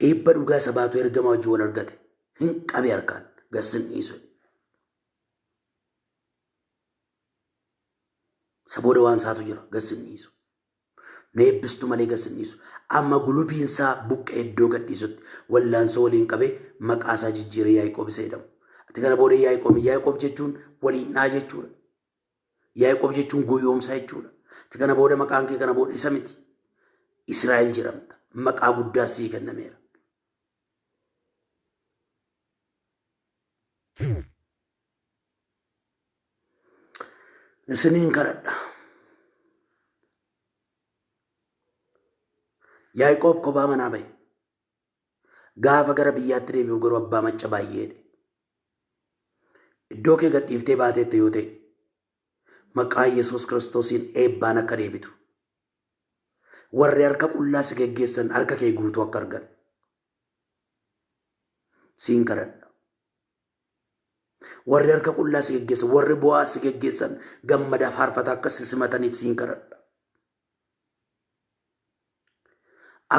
A: eebba dhugaa sabaatu ergama wajjin wal argate hin qabe harkaan gassin dhiisu sabooda waan saatu jira gassin dhiisu na eebbistu malee gassin dhiisu amma gulubiinsaa buqqee iddoo gadhiisutti wallaansoo waliin qabee maqaasaa jijjiiree Yaaqoob isa jedhamu ati kana booda Yaaqoob jechuun waliin jechuudha Yaaqoob jechuun guyyoomsaa jechuudha ati kana booda maqaan kee kana booda isa miti Israa'el jedhamta maqaa guddaa sii kennameera isiniin kadhadha Yaaqoob kophaa manaa bahe gaafa gara biyyaatti deebi'u garuu abbaa macca baay'eedhe iddoo kee gadhiiftee baateette yoo ta'e maqaa Yesuus Kiristoosiin eebbaan akka deebitu warri harka qullaa si geggeessan harka kee guutuu akka argan siin kadhadha warri harka qullaa si geggeessan warri bu'aa si geggeessan gammadaaf faarfata akka si simataniif siin kadhadha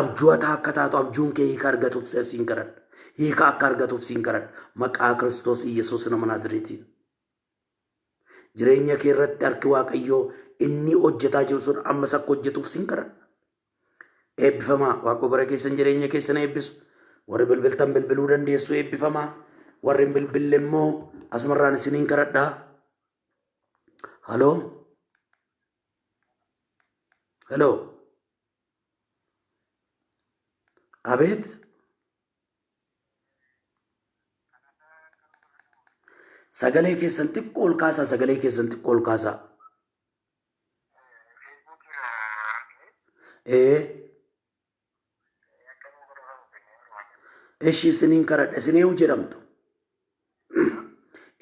A: abjuuta akka taatu abjuun kee hiika argatuuf siin kadhadha hiika akka argatuuf siin kadhadha maqaa Kiristoos Yesuus nama Naazreetiin jireenya kee irratti harki Waaqayyoo inni hojjetaa jiru sun ammas akka hojjetuuf siin kadhadha eebbifamaa Waaqoo bara keessan jireenya keessan eebbisu warri bilbiltan bilbiluu dandeessu eebbifamaa warri hin bilbille immoo asumarraan isiniin kadhadha haloo abeet sagalee keessan xiqqoo ol kaasaa sagalee keessan xiqqoo ol kaasaa eshi isiniin kadhadha isin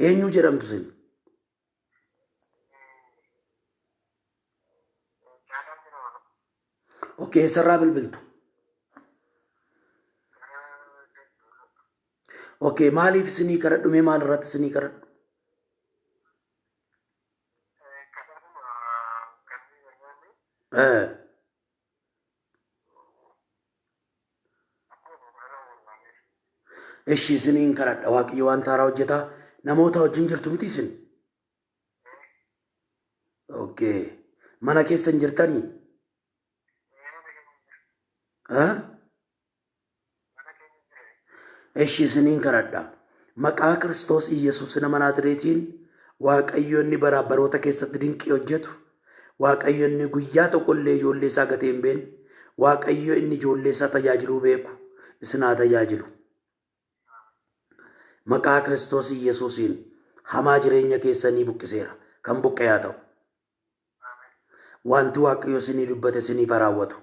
A: eenyu jedhamtu isin okay eessarraa bilbiltu okay maaliif isinii kadhadhu mee maal irratti isinii kadhadhu eshi isiniin kadhadha Waaqayyo waan taaraa hojjetaa namoota wajjin jirtu miti isin okay mana keessan jirtanii eshi isiniin kadhadha maqaa Kiristoos Yesuus nama Naazreetiin Waaqayyo inni baroota keessatti dinqii hojjetu Waaqayyo inni guyyaa tokkollee ijoollee isaa gatee hin beekne Waaqayyo inni ijoollee isaa tajaajiluu beeku isin haa tajaajilu maqaa Kiristoos Yesuusiin hamaa jireenya keessanii buqqiseera kan buqqee haa ta'u wanti Waaqayyo isinii dubbate isiniif raawwatu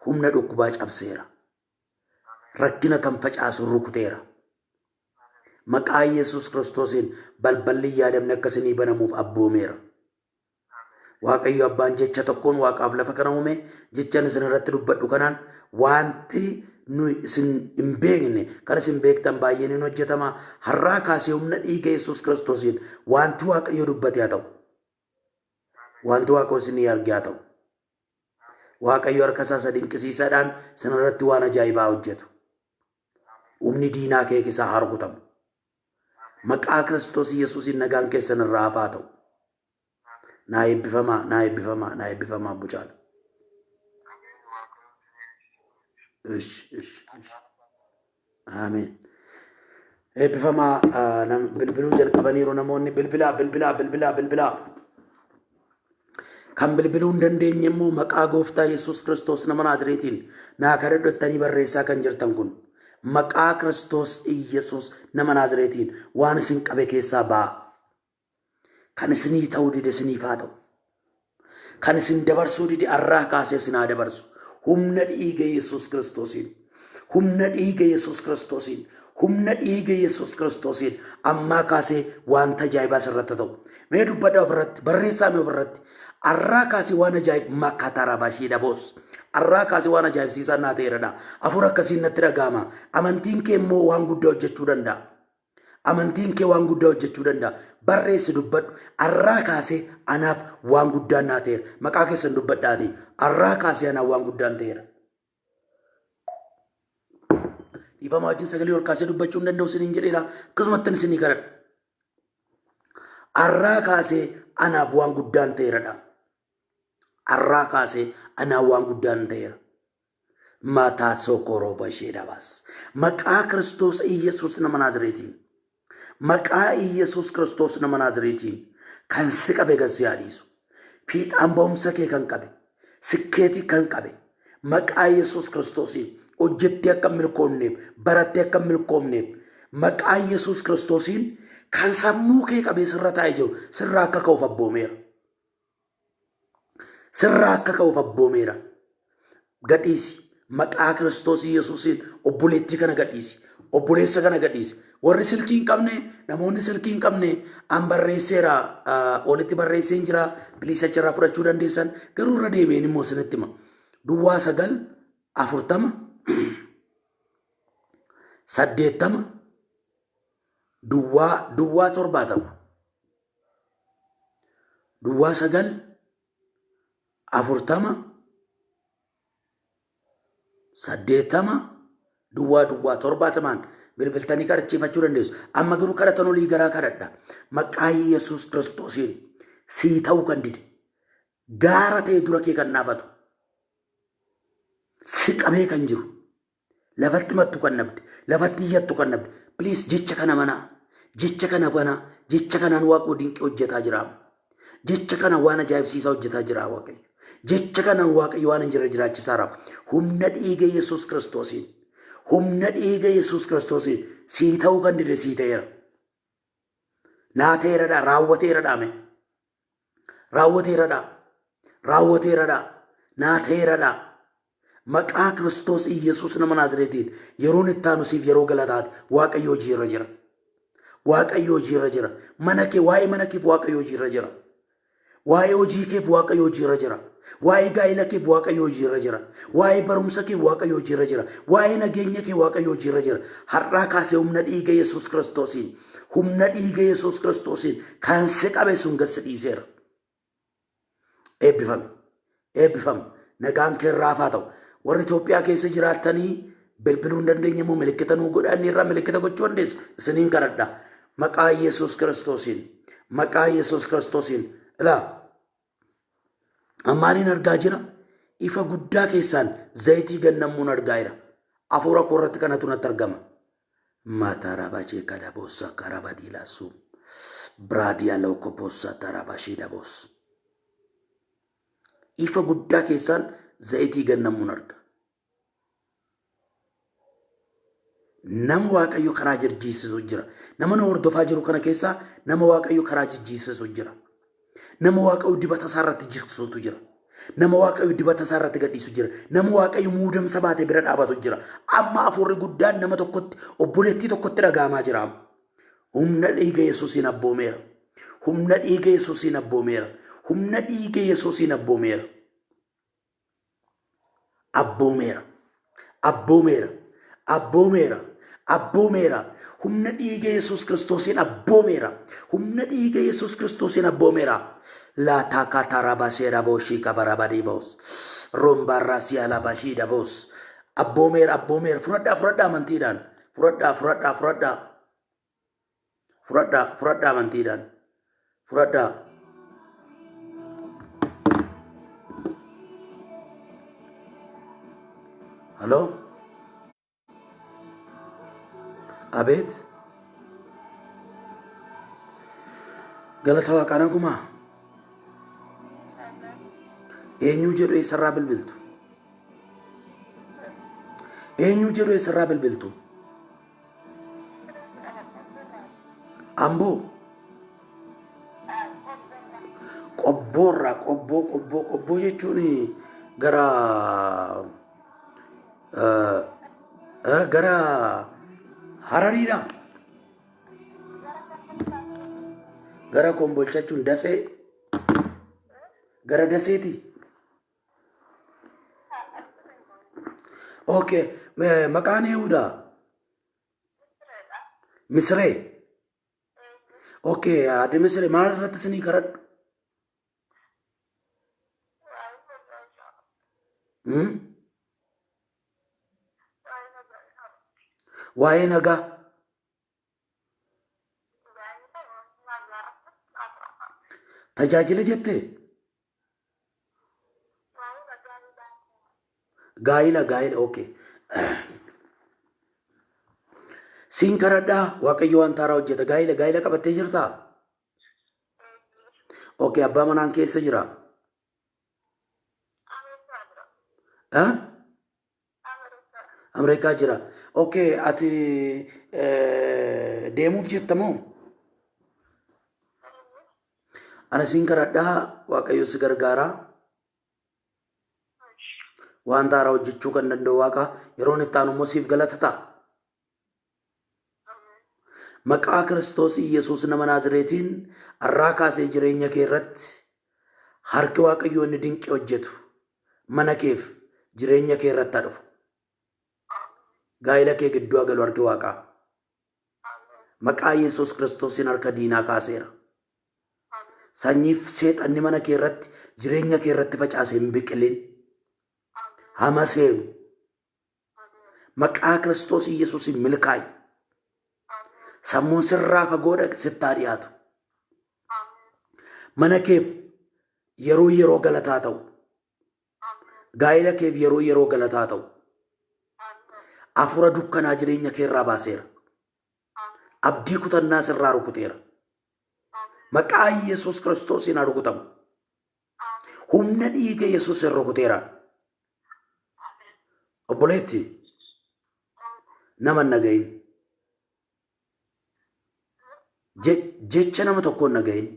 A: humna dhukkubaa cabseera rakkina kan facaasu rukuteera maqaa Yesuus Kiristoosiin balballi yaadamne akka isinii banamuuf abboomeera Waaqayyo abbaan jecha tokkoon Waaqaaf lafa kana uume jechaan isin irratti dubbadhu kanaan wanti nu isin hin beekne kan isin beektan baay'een hin hojjetama har'aa kaasee humna dhiiga Yesuus Kiristoosiin wanti Waaqayyo dubbate haa ta'u wanti Waaqayyo isinii arge haa ta'u Waaqayyo harka isaa dinqisiisaadhaan isin irratti waan ajaa'ibaa hojjetu humni diinaa kee keessaa haa rukutamu maqaa Kiristoos Yesuusiin nagaan keessan irraa haa ta'u naa eebbifamaa bucaala Ameen. Eebbifamaa bilbiluu jalqabaniiru namoonni bilbilaa. Kan bilbiluu hin dandeenye immoo maqaa gooftaa Yesuus Kiristoos nama Naazreetiin naa kadhadhattanii barreessaa kan jirtan kun maqaa Kiristoos Yesuus nama Naazreetiin waan isin qabe keessaa ba'a. Kan isinii ta'uu dide isiniif haa ta'u. Kan isin dabarsuu dide arraa kaasee isin haa dabarsu. Humna dhiiga Yesuus Kiristoosiin. Humna dhiiga Yesuus Kiristoosiin. Humna dhiiga Yesuus Kiristoosiin ammaa kaasee waan tajaajibaa sirratti ta'u. Mee dubbadha ofirratti barreessaa mee ofirratti. Arraa kaasee waan ajaa'ib makatara bashii dhaboos. Arraa kaasee waan ajaa'ibsiisaa naa ta'eedha. Afur akkasiin natti dhaga'ama. Amantiin kee immoo waan guddaa hojjechuu danda'a. Amantiin kee waan guddaa hojjechuu danda'a. Barreessi dubbadhu. Arraa kaasee anaaf waan guddaan naa ta'eera. Maqaa keessan dubbadhaati. Arraa kaasee anaaf waan guddaan ta'eera. Dhiifama wajjin sagalee ol kaasee dubbachuu hin danda'u isiniin jedheera. Akkasumattan isinii kadhadha. Arraa kaasee anaaf waan guddaan ta'eera. Arraa kaasee anaaf waan guddaan ta'eera. Mataa sokoroo bashee dhabaas. Maqaa Kiristoos Iyyasuus nama Naazreetiin. Maqaa Iyyasuus Kiristoos nama Naazreetiin kan si qabe gassi yaadisu. Fiixaan ba'umsa kee kan qabe. Sikkeetii kan qabe. Maqaa Iyyasuus Kiristoosiin hojjettee akka milkoomneef barattee akka milkoomneef maqaa Iyyasuus Kiristoosiin kan sammuu kee qabee sirra taa'ee jiru sirraa akka ka'uuf abboomeera. Sirraa akka ka'uuf abboomeera. Gadhiisi. Maqaa Kiristoos Iyyasuusiin obboleettii kana gadhiisi. Obboleessa kana gadhiisi. Warri silkii hin qabne namoonni silkii hin qabne an barreesseera olitti barreessee hin jira biliisa achirraa fudhachuu dandeessan garuu irra deebi'een immoo isinitti hima. Duwwaa 940 80 duwwaa 70 duwwaa 940 80 duwwaa 70 bilbiltanii kadhachiifachuu dandeessu. Amma garuu kadhatan olii garaa kadhadha. Maqaa Yesuus Kiristoosiin sii ta'uu kan dide gaara ta'e dura kee kan dhaabatu si qabee kan jiru lafatti mattu kan nabde lafatti iyyattu kan nabde please jecha kana manaa jecha kana banaa jecha kanaan Waaqoo dinqii hojjetaa jira. Jecha kana waan ajaa'ibsiisaa hojjetaa jira Waaqayyo. Jecha kanaan Waaqayyo waan hin jirre jiraachisaa jira. Humna dhiiga Yesuus Kiristoosiin humna dhiiga Yesuus Kiristoosiin sii ta'uu kan dide sii ta'eera. Naa ta'eeradha raawwateeradha me raawwateeradha raawwateeradha naa ta'eeradha. Maqaa Kiristoos Iyyasuus nama Naazreetiin yeroon itti aanu siif yeroo galataati. Waaqayyo hojii irra jira. Waaqayyo hojii irra jira. Mana kee waa'ee mana keef Waaqayyo hojii irra jira. Waa'ee hojii keef Waaqayyo hojii irra jira. Waa'ee gaa'ela keef Waaqayyo hojii irra jira. Waa'ee barumsa keef Waaqayyo hojii irra jira. Waa'ee nageenya kee Waaqayyo hojii irra jira. Har'aa kaasee humna dhiiga Yesuus Kiristoosiin humna dhiiga Yesuus Kiristoosiin kan si qabe sun gad dhiiseera. Eebbifame eebbifame nagaan kee irraa haa ta'u. Warri Itoophiyaa keessa jiraatanii bilbiluu hin dandeenye immoo milikkita nuu godhaan irraa milikkita gochuu dandeessu. Isiniin kadhadha. Maqaa Yesuus Kiristoosiin maqaa Yesuus Kiristoosiin ilaa ammaaniin argaa jira. Ifa guddaa keessaan zayitii gannamuun argaa jira. Afuura koo irratti kanatu natti argama. Mataa raabachee kada boossa karaba diilaasuu biraadiyaa laukko boossa tarabashee dhaboos. Ifa guddaa keessaan zayitii gannamuun arga. Nama Waaqayyo karaa jijjiirsisu jira. Nama na hordofaa jiru kana keessaa nama Waaqayyo karaa jijjiirsisu jira. Nama Waaqayyo dibata isaa irratti jigsisutu jira. Nama Waaqayyo dibata isaa irratti gadhiisu jira. Nama Waaqayyo muudamsa baatee bira dhaabatu jira. Amma afuurri guddaan nama tokkotti obboleettii tokkotti dhaga'amaa jira. Humna dhiiga Yesuusiin abboomeera. Humna dhiiga Yesuusiin abboomeera. Humna dhiiga Yesuusiin abboomeera. Abboomeera. Abboomeera. Abboomeera. Abboomeera. Humna dhiiga Yesuus Kiristoosiin abboomeera. Humna dhiiga Yesuus Kiristoosiin abboomeera. La takatara basera boshi kabarabadi bos. Rombarra siala bashida bos. Abboomeera. Abboomeera. Fudhadhaa fudhadhaa amantiidhaan. Fudhadhaa fudhadhaa fudhadhaa. Fudhadhaa fudhadhaa amantiidhaan. Fudhadhaa. Halo? Abeet? Galata Waaqaa nagumaa? eenyu jedhu eessarraa bilbiltu? eenyu jedhu eessarraa bilbiltu? Amboo qobboorraa qobboo jechuun gara gara Harariidha. Gara Kombolcha jechuun Dasee, gara Daseeti. Okay, maqaan ee'uudha. Misiree. Okay, ade Misiree maal irratti isinii kadhadhu? Waa'ee nagaa. Tajaajila jettee? Gaa'ila, okay. Siin kadhadhaa Waaqayyo waan taaraa hojjeta. Gaa'ila qabattee jirtaa? Okay, abbaa manaan keessa jira. Ameerikaa jira. Okay, ati deemuuf jettamoo? Ana siin kadhadhaa Waaqayyo si gargaaraa. Waan taaraa hojjechuu kan danda'u Waaqa yeroon itti aanu immoo siif galata ta'a. Maqaa Kiristoos Iyyasuus nama Naazreetiin har'aa kaasee jireenya kee irratti harki Waaqayyoo inni dinqii hojjetu mana keef jireenya kee irratti haa dhufu. Gaa'ila kee gidduu haa galu harki Waaqaa. Maqaa Yesuus Kiristoosiin harka diinaa kaaseera. Sanyiif seexanni mana kee irratti jireenya kee irratti facaasee hin biqilin. Hama seenu. Maqaa Kiristoos Iyyasuusiin milkaa'i. Sammuun sirraa fagoodha sittaa dhiyaatu. Mana keef yeroo galataa ta'u. Gaa'ila keef yeroo galataa ta'u. Afura dukkanaa jireenya kee irraa baaseera. Abdii kutannaa sirraa rukuteera. Maqaa Yesuus Kiristoosiin haa rukutamu. Humna dhiiga Yesuus irra rukuteera. Obboleetti nama nagayin. Jecha nama tokkoon nagayin.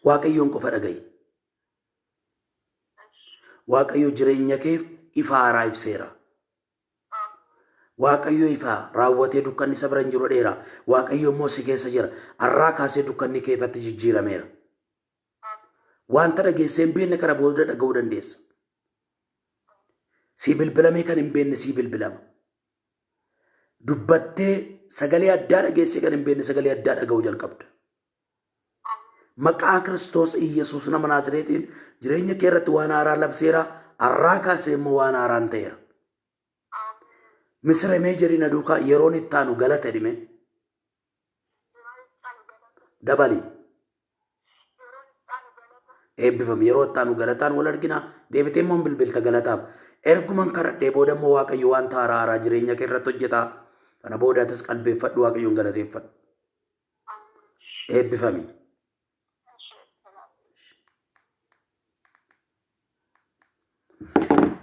A: Waaqayyoon qofa dhagayi. Waaqayyo jireenya keef ifa haaraa ibseera. Waaqayyo ifa raawwatee dukkanni isa bira hin jiru dheera. Waaqayyo immoo si keessa jira. Har'aa kaasee dukkanni keefatti jijjiirameera. Wanta dhageessee hin beekne kana booda dhaga'uu dandeessa. Si bilbilamee kan hin beekne si bilbilama. Dubbattee sagalee addaa dhageessee kan hin beekne sagalee addaa dhaga'uu jalqabda. Maqaa Kiristoos Iyyasuus nama Naazreetiin jireenya kee irratti waan haaraa labseera. Har'aa kaasee immoo waan haaraan ta'eera. Misiree meejarii na duukaa yeroon itti aanu galata dhime. Dabali. Eebbifame yeroo itti aanu galataan wal argina. Deebitee immoo bilbilta galataaf. Erguman kadhadhee booda immoo Waaqayyo wanta haaraa jireenya kee irratti hojjeta. Kana boodaatis qalbeeffadhu Waaqayyoon galateeffadhu. Eebbifame.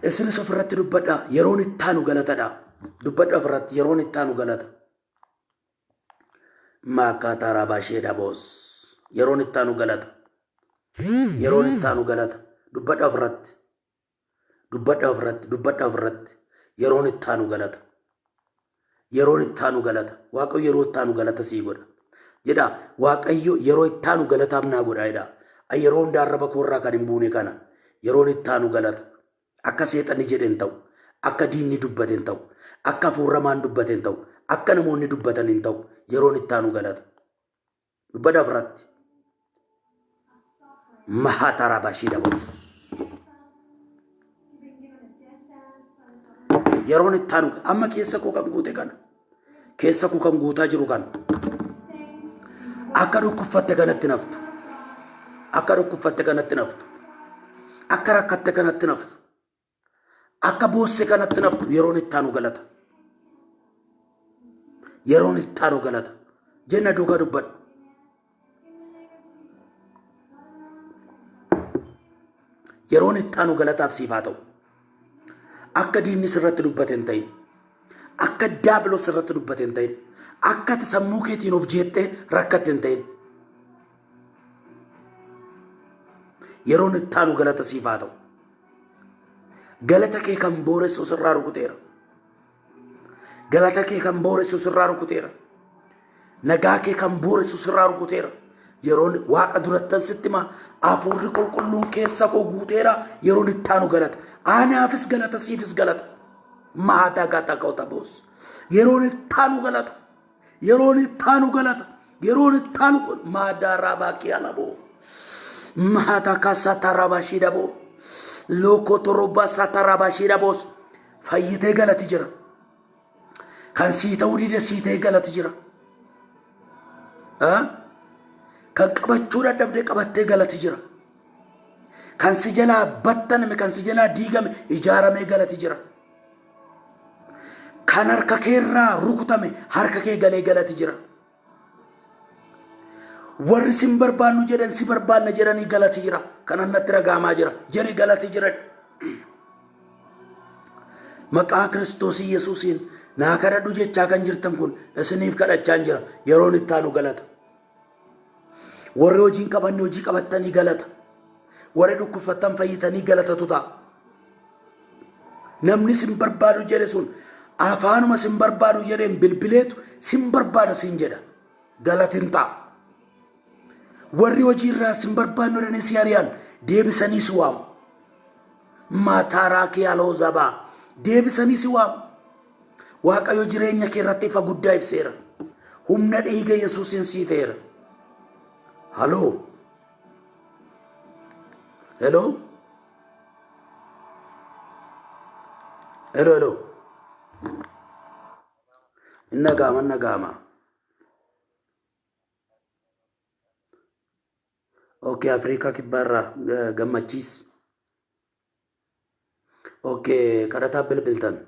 A: Isinis ofirratti dubbadhaa yeroon itti aanu galatadha. Dubbadhaa ofirratti yeroon itti aanu galata. Maakkaataa raabasheedha boos. Yeroon itti aanu galata. Yeroon itti aanu galata. Dubbadhaa ofirratti. Dubbadhaa ofirratti. Yeroon itti aanu galata. Yeroon itti aanu galata. Waaqayyo yeroo itti aanu galata sii godha. Jedha Waaqayyo yeroo itti aanu galataaf naa godha jedha. Yeroo hundaa arraba koorraa kan hin buune kana. Yeroon itti aanu galata. Akka seexanni jedheen ta'u. Akka diinni dubbateen ta'u. Akka hafuurramaan dubbateen ta'u. Akka namoonni dubbataniin ta'u. Yeroon itti aanu galata. Dubbadhaa ofirratti. Mahaataa raabashiidha boos. Yeroon itti aanu amma keessa koo kan guute kana. Keessa koo kan guutaa jiru kana. Akka dhukkubfatte kanatti naftu. Akka dhukkubfatte kanatti naftu. Akka rakkatte kanatti naftu. Akka boosse kanatti naftu yeroon itti aanu galata. Yeroon itti aanu galata. Jenna duukaa dubbadhu. yeroon itti aanu galataaf siif haa ta'u. Akka diinni sirratti dubbate hin ta'in, akka diiyaabiloos sirratti dubbate hin ta'in, akka ati sammuu keetiin of jeettee rakkatte hin ta'in. Yeroon itti aanu galata siif haa ta'u. Galata kee kan booressu sirraa rukuteera. Galata kee kan booressu sirraa rukuteera. Nagaa kee kan booressu sirraa rukuteera. Yeroon waaqa durattan sitti ma hafuurri qulqulluun keessa koo guuteera. Yeroon itti aanu galata. Anaafis galata siifis galata. Maataa gata ka'uta boos. Yeroon itti aanu galata. Yeroon itti aanu galata. Yeroon itti aanu maadaa raabaa alaboo. Maataa kaasaa raabashii dhaboo. Lookoo torobaa saataa raabashii dhaboos. Fayyitee galati jira. Kan sii ta'uu dide sii ta'ee galati jira. Kan qabachuu dadhabdee qabattee galati jira. Kan si jalaa battaname, kan si jalaa diigame ijaaramee galati jira. Kan harka keerraa rukutame harka kee galee galati jira. Warri sin barbaannu jedhan si barbaanna jedhanii galati jira. Kan annatti ragaamaa jira jedhanii galati jira. Maqaa Kiristoos Yesuusiin naa kadhadhu jechaa kan jirtan kun isiniif kadhachaan jira. Yeroon itti aanu galata. Warri hojiin qabanne hojii qabattanii galata. Warri dhukkubsattan fayyitanii galatatu ta'a. Namni sin barbaadu jedhe sun afaanuma sin barbaadu jedheen bilbileetu sin barbaada sin jedha. Galatin ta'a. Warri hojii irraa sin barbaadnu jedhanii si ari'an deebisanii si waamu. Mataaraa kee aloo zabaa deebisanii si waamu. Waaqayyo jireenya kee irratti ifa guddaa ibseera. Humna dhiiga Yesuusiin sii ta'eera. Hello. Hello. Hello, hello. Nagama. Okay, Afrika kibbarra gammachiis. Okay, kadhata bilbiltan.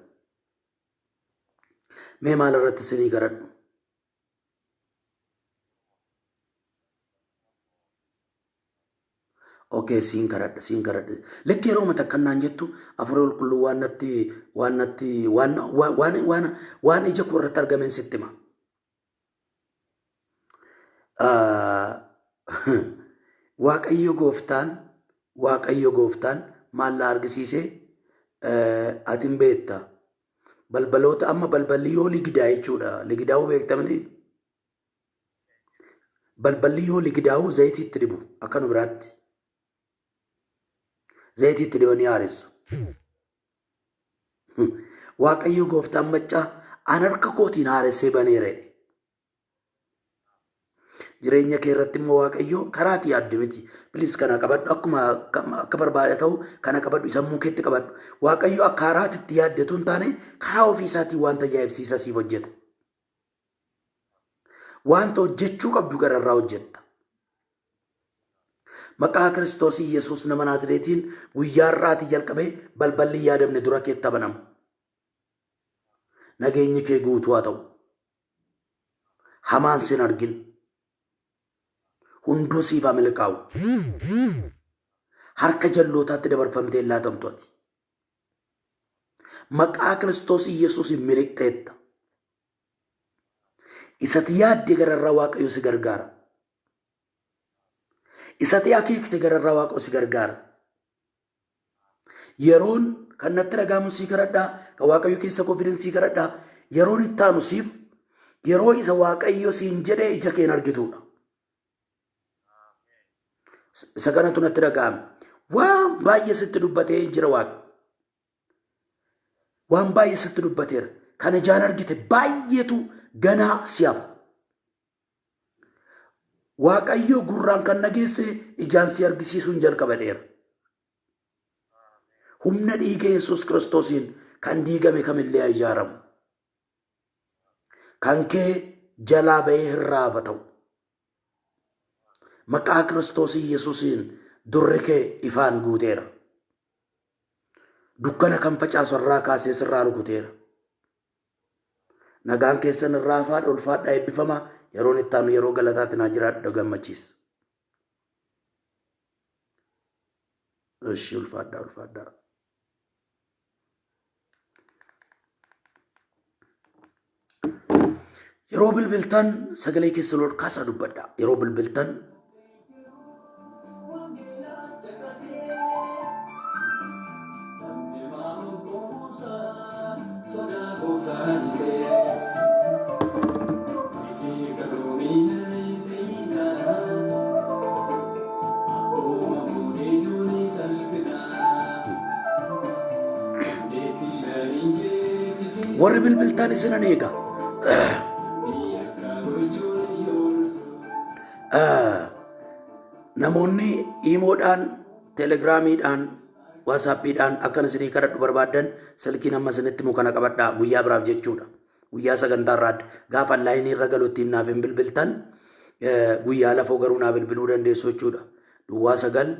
A: Mee maal irratti isinii kadhadhu? Okay, siin kadhadha. Lekki yeroo matakkannaan jettu afurii qulqulluu waan ija koo irratti argameen sitti hima. Waaqayyo gooftaan maal na argisiisee ati hin beekta. Balbaloota amma balballi yoo ligidaa jechuudha. Ligidaa'uu beektamti. Balballi yoo ligidaa'uu zayitiitti dibu akka nu biraatti. Zayitiitti dibanii haaressu. Waaqayyo gooftaan maccaa an harka kootiin haaressee baneera. Jireenya kee irratti immoo Waaqayyo karaatii yaadde miti. Bilis kana qabadhu akka barbaade ta'u kana qabadhu sammuu keetti qabadhu. Waaqayyo akka karaatitti yaaddetu hin taane karaa ofii isaatiin wanta ajaa'ibsiisaa siif hojjeta. Wanta hojjechuu qabdu gararraa hojjetta. Maqaa Kiristoos Yesuus nama Naazreetiin guyyaa irraatii jalqabee balballi yaadamne dura keetti banamu. Nageenyi kee guutuu haa ta'u. Hamaan sin argin. Hunduu siif haa milkaa'u. Harka jallootaatti dabarfamtee laatamtu ati. Maqaa Kiristoos Yesuusiin miliqxeetta. Isati yaadde gararraa Waaqayyo si gargaara. Isati akeekte gararraa Waaqayyo si gargaara. Yeroon kan natti dhagaamu sii kadhadhaa, kan Waaqayyo keessa kofidan sii kadhadhaa. Yeroon itti aanu siif yeroo isa Waaqayyo siin jedhee ija keen argituudha. Isa kanatu natti dhagaame. Waan baay'ee sitti dubbatee jira Waaqa. Waan baay'ee sitti dubbateera. Kan ijaan argite baay'eetu ganaa si hafa. Waaqayyo gurraan kan nageesse ijaan si argisiisuun jalqabadeera. Humna dhiiga Yesuus Kiristoosiin kan diigame kamillee haa ijaaramu. Kan kee jalaa bahee hirraaba ta'u. Maqaa Kiristoos Yesuusiin durri kee ifaan guuteera. Dukkana kan facaasu irraa kaasee sirraa rukuteera. Nagaan keessan irraa faadha ulfaadhaa eebbifamaa. Yeroon itti aanu yeroo galataatti naa jiraadhu gammachiisa. እሺ ulfaadha. Yeroo bilbiltan sagalee keessa ol kaasaa dubbadha. Yeroo bilbiltan warri bilbiltan isinan eega. Namoonni iimoodhaan, telegiraamiidhaan, waasaappiidhaan akkan isinii kadhadhu barbaadan silkiin amma isinitti mukana qabadhaa guyyaa biraaf jechuudha. Guyyaa sagantaa irraa gaafa laayinii irra galu ittiin naaf hin bilbiltan guyyaa lafoo garuu naa bilbiluu dandeessu jechuudha. 9-12-1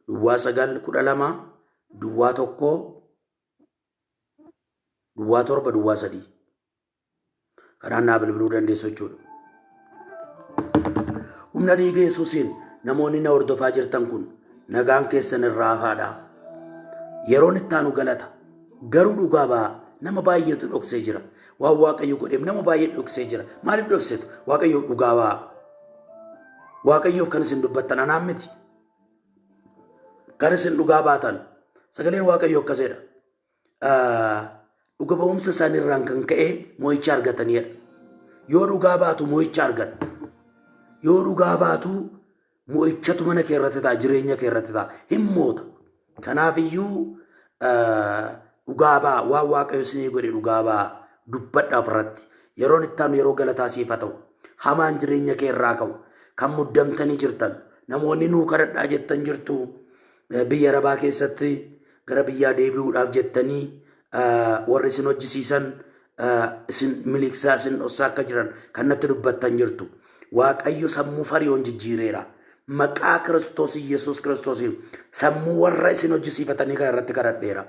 A: 9-12-1 kanaan naa bilbiluu dandeessu jechuudha. Humna dhiiga Yesuusiin namoonni na hordofaa jirtan kun nagaan keessan irraa hafaadha. Yeroon itti aanu galata garuu dhugaa ba'aa nama baay'eetu dhoksee jira. Waan Waaqayyo godheef nama baay'ee dhoksee jira. Maaliif dhokseetu? Waaqayyo dhugaa ba'aa. Waaqayyoof kan isin dubbattan anaan miti. Kan isin dhugaa baatan sagaleen Waaqayyo akkaseedha. Dhuga ba'umsa isaaniirraan kan ka'e moo'icha argataniidha. Yoo dhugaa baatu moo'icha argata. Yoo dhugaa baatu moo'ichatu mana kee irratti ta'a, jireenya kee irratti ta'a. Hin moota. Kanaafiyyuu dhugaa ba'a. Waan Waaqayyo isinii godhe dhugaa ba'a. Dubbadhaaf irratti. Yeroon itti aanu yeroo galataa siif haa ta'u. Hamaan jireenya kee irraa ka'u. Kan muddamtanii jirtan. Namoonni nuu kadhadhaa jettan jirtu. Biyya Arabaa keessatti gara biyyaa deebi'uudhaaf jettanii warri isin hojjisiisan isin miliqsaa isin dhossaa akka jiran kan natti dubbattan jirtu. Waaqayyo sammuu fariyoon jijjiireera. Maqaa Kiristoos Yesuus Kiristoosiin sammuu warra isin hojjisiifatanii kan irratti kadhadheera.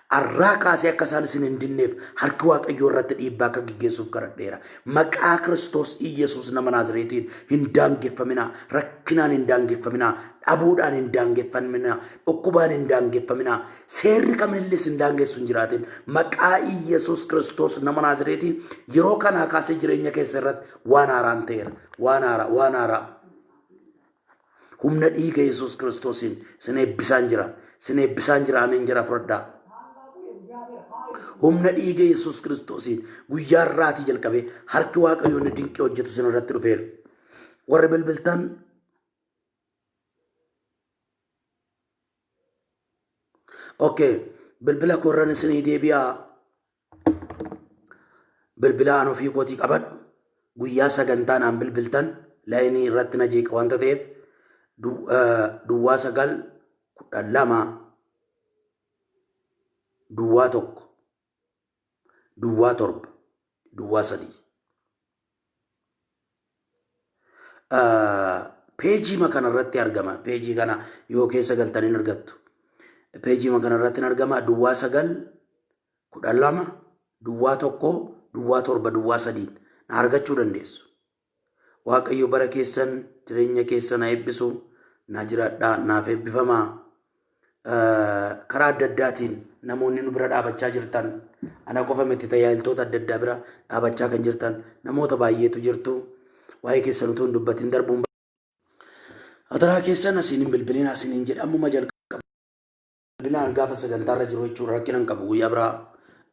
A: Arraa kaasee akka isaan isin hin dinneef harki Waaqayyoo irratti dhiibbaa akka gaggeessuuf kadhadheera. Maqaa Kiristoos Yesuus nama Naazreetiin hin daangeffaminaa, rakkinaan hin daangeffaminaa, dhabuudhaan hin daangeffaminaa, dhukkubaan hin daangeffaminaa, seerri kamillee hin daangessu hin jiraatin. Maqaa Yesuus Kiristoos nama Naazreetiin yeroo kanaa kaasee jireenya keessa irratti waan haaraan ta'eera. Waan haaraa. Humna dhiiga Yesuus Kiristoosiin sin eebbisaan jira. Ameen jira fudhadhaa. Humna dhiiga Yesuus Kiristoosiin guyyaa irraatii jalqabee harki Waaqayyoo inni dinqii hojjetu sin irratti dhufeera. Warri bilbiltan bilbila korran isinii deebi'aa. Bilbila an ofii kootii qabadhu. Guyyaa sagantaan an bilbiltan laayinii irratti na jeeqa wanta ta'eef 9-12-1-7 peejii makana irratti argama. Peejii kana yoo keessa galtaniin argattu. Peejii makana irratti argama 9-12-1-7 na argachuu dandeessu. Waaqayyo bara keessan jireenya keessan eebbisu na jiraadhaa naaf eebbifamaa. Karaa adda addaatiin namoonni nu bira dhaabachaa jirtan ana qofa miti tajaajiltoota adda addaa bira dhaabachaa kan jirtan namoota baay'eetu jirtu. Waa'ee keessan utuu hin dubbatin darbuun ataraa keessan asiin hin bilbiliin asiin hin jedhamuma jalqaba. Bilbilaan gaafa sagantaarra jiru jechuudha rakkina hin qabu. Guyyaa biraa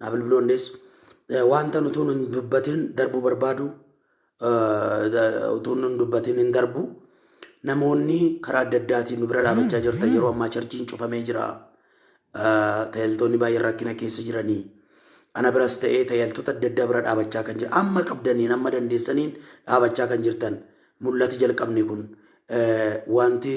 A: naa bilbiluu dandeessu. Wanta utuu hin dubbatin darbuu barbaadu utuu hin dubbatin hin darbu. Namoonni karaa adda addaatiin nu bira dhaabachaa jirtan yeroo ammaa charchiin cufamee jira. Tajaajiltoonni baay'een rakkina keessa jiranii. Ana biras ta'ee tajaajiltoota adda addaa bira dhaabachaa kan jiran amma qabdaniin amma dandeessaniin dhaabachaa kan jirtan mul'ati jalqabni kun wanti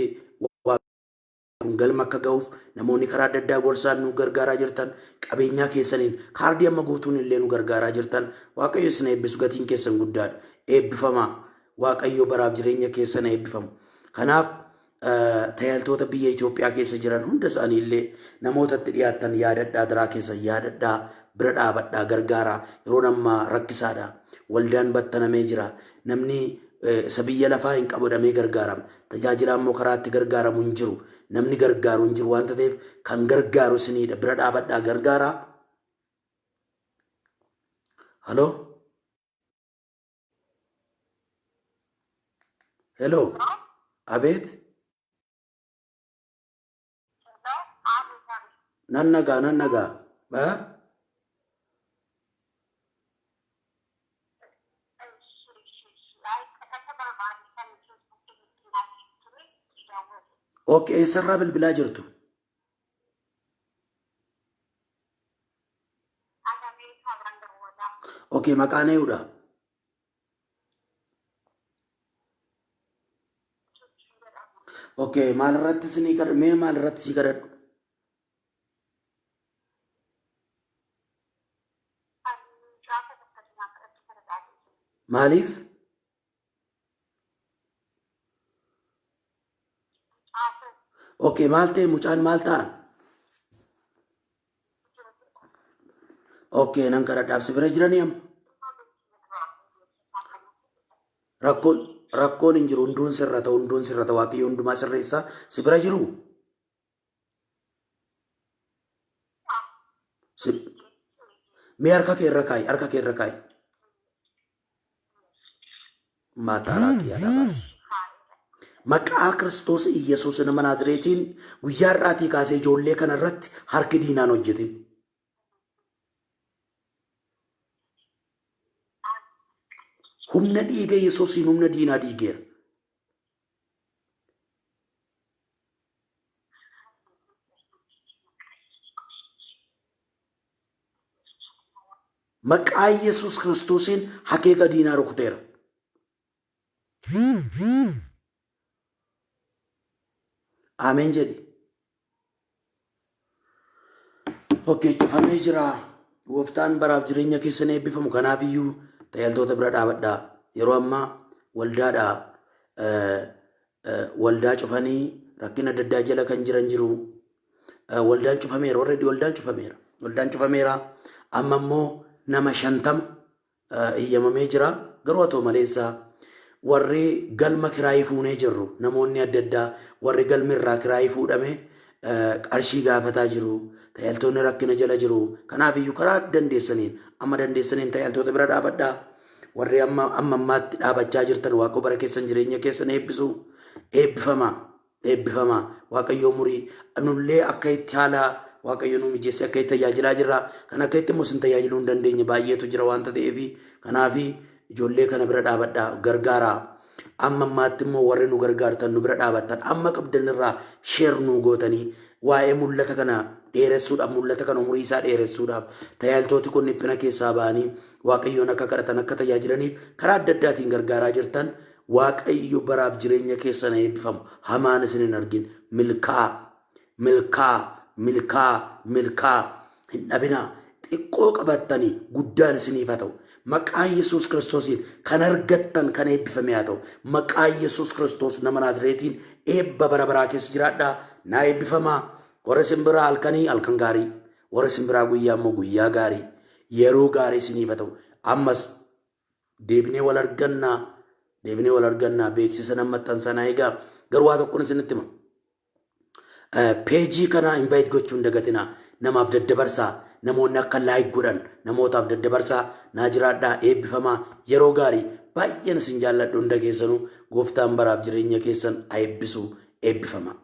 A: kun galma akka ga'uuf namoonni karaa adda addaa gorsaan nu gargaaraa jirtan qabeenyaa keessaniin kaardii amma guutuun illee nu gargaaraa jirtan Waaqayyo isin eebbisu gatiin keessan guddaadha. Eebbifamaa. Waaqayyo baraaf jireenya keessan eebbifamu. Kanaaf tajaajiltoota biyya Itoophiyaa keessa jiran hunda isaanii illee namootatti dhiyaatan yaadadhaa daraa keessa yaadadhaa bira dhaabadhaa gargaaraa yeroo ammaa rakkisaadha. Waldaan battanamee jira. Namni isa biyya lafaa hin qabudhamee gargaarama. Tajaajilaan immoo karaatti gargaaramu hin jiru. Namni gargaaru hin jiru waan ta'eef kan gargaaru isinidha. Bira dhaabadhaa gargaaraa. Haloo? Hello? Abeet? Nan nagaa. Okay, eessarraa bilbilaa jirtu? Okay, maqaan eeyuudha? Okay, maalirratti isinii kadhadhu? Maalirratti sii kadhadhu? Maaliif? Okay, maal ta'e mucaan maal ta'an? Okay, nan kadhadhaaf si bira jiranii amma? Rakkoon hin jiru. Hunduun sirrata. Waaqayyo hundumaa sirreessaa. Si bira jiru? Mee harka kee irra kaa'i. Maataaraati yaadabaas. Maqaa Kiristoos Iyyasuus nama Naazreetiin guyyaa har'aatii kaasee ijoollee kana irratti harki diinaan hojjetin. Humna dhiiga Yesuusiin humna diinaa diigeera. Maqaa Yesuus Kiristoosiin hakeeka diinaa rukuteera. Ameen jedhi. Okay, cufamee jira. Gooftaan baraaf jireenya keessan eebbifamu. Kanaaf iyyuu tajaajiltoota bira dhaabadhaa. Yeroo ammaa waldaa cufanii rakkina adda addaa jala kan jiran jiru. Waldaan cufameera. Waldaan cufameera. Amma immoo nama 50 iyyamamee jira. Garuu haa ta'u maleessaa warri galma kiraayii fuunee jirru namoonni adda addaa warri galmi irraa kiraayii fuudhame qarshii gaafataa jiru. Tajaajiltoonni rakkina jala jiru. Kanaaf iyyuu karaa dandeessaniin tajaajiltoota bira dhaabadhaa. Warri amma ammaatti dhaabachaa jirtan Waaqayyo bara keessan jireenya keessan eebbisu. Eebbifamaa. Waaqayyo umurii nullee akka itti haala Waaqayyo nu mijeesse akka itti tajaajilaa jirra. Kan akka itti immoo isin tajaajiluu hin dandeenye baay'eetu jira waanta ta'eef kanaaf ijoollee kana bira dhaabadhaa gargaaraa. Amma ammaatti immoo warri nu gargaartan nu bira dhaabattan amma qabdan irraa sheer nu gootanii waa'ee mul'ata kana dheeressuudhaaf mul'ata kana umurii isaa dheeressuudhaaf tajaajiltooti kun dhiphina keessaa ba'anii Waaqayyoon akka kadhatan akka tajaajilaniif karaa adda addaatiin gargaaraa jirtan Waaqayyo baraaf jireenya keessan eebbifamu. Hamaan isin hin argin. Milkaa hin dhabinaa. Xiqqoo qabattanii guddaan isiniif haa ta'u. Maqaa Yesuus Kiristoosiin kan argattan kan eebbifame haa ta'u. Maqaa Yesuus Kiristoos nama Naazreetiin eebba bara baraa keessa jiraadhaa. Naa eebbifamaa. Warra simbiraa halkanii halkan gaarii. Warra simbiraa guyyaa immoo guyyaa gaarii. Yeroo gaarii isiniif haa ta'u. Ammas deebinee wal argannaa beeksisa maxxansanaa egaa garuu waa tokkoon isinitti hima. Peejii kana invite gochuun dagatinaa. Namaaf daddabarsaa. Namoonni akka laayik godhan namootaaf daddabarsaa. Naa jiraadhaa eebbifamaa. Yeroo gaarii baay'een isin jaalladhu hunda keessanuu gooftaan baraaf jireenya keessan eebbisu eebbifamaa.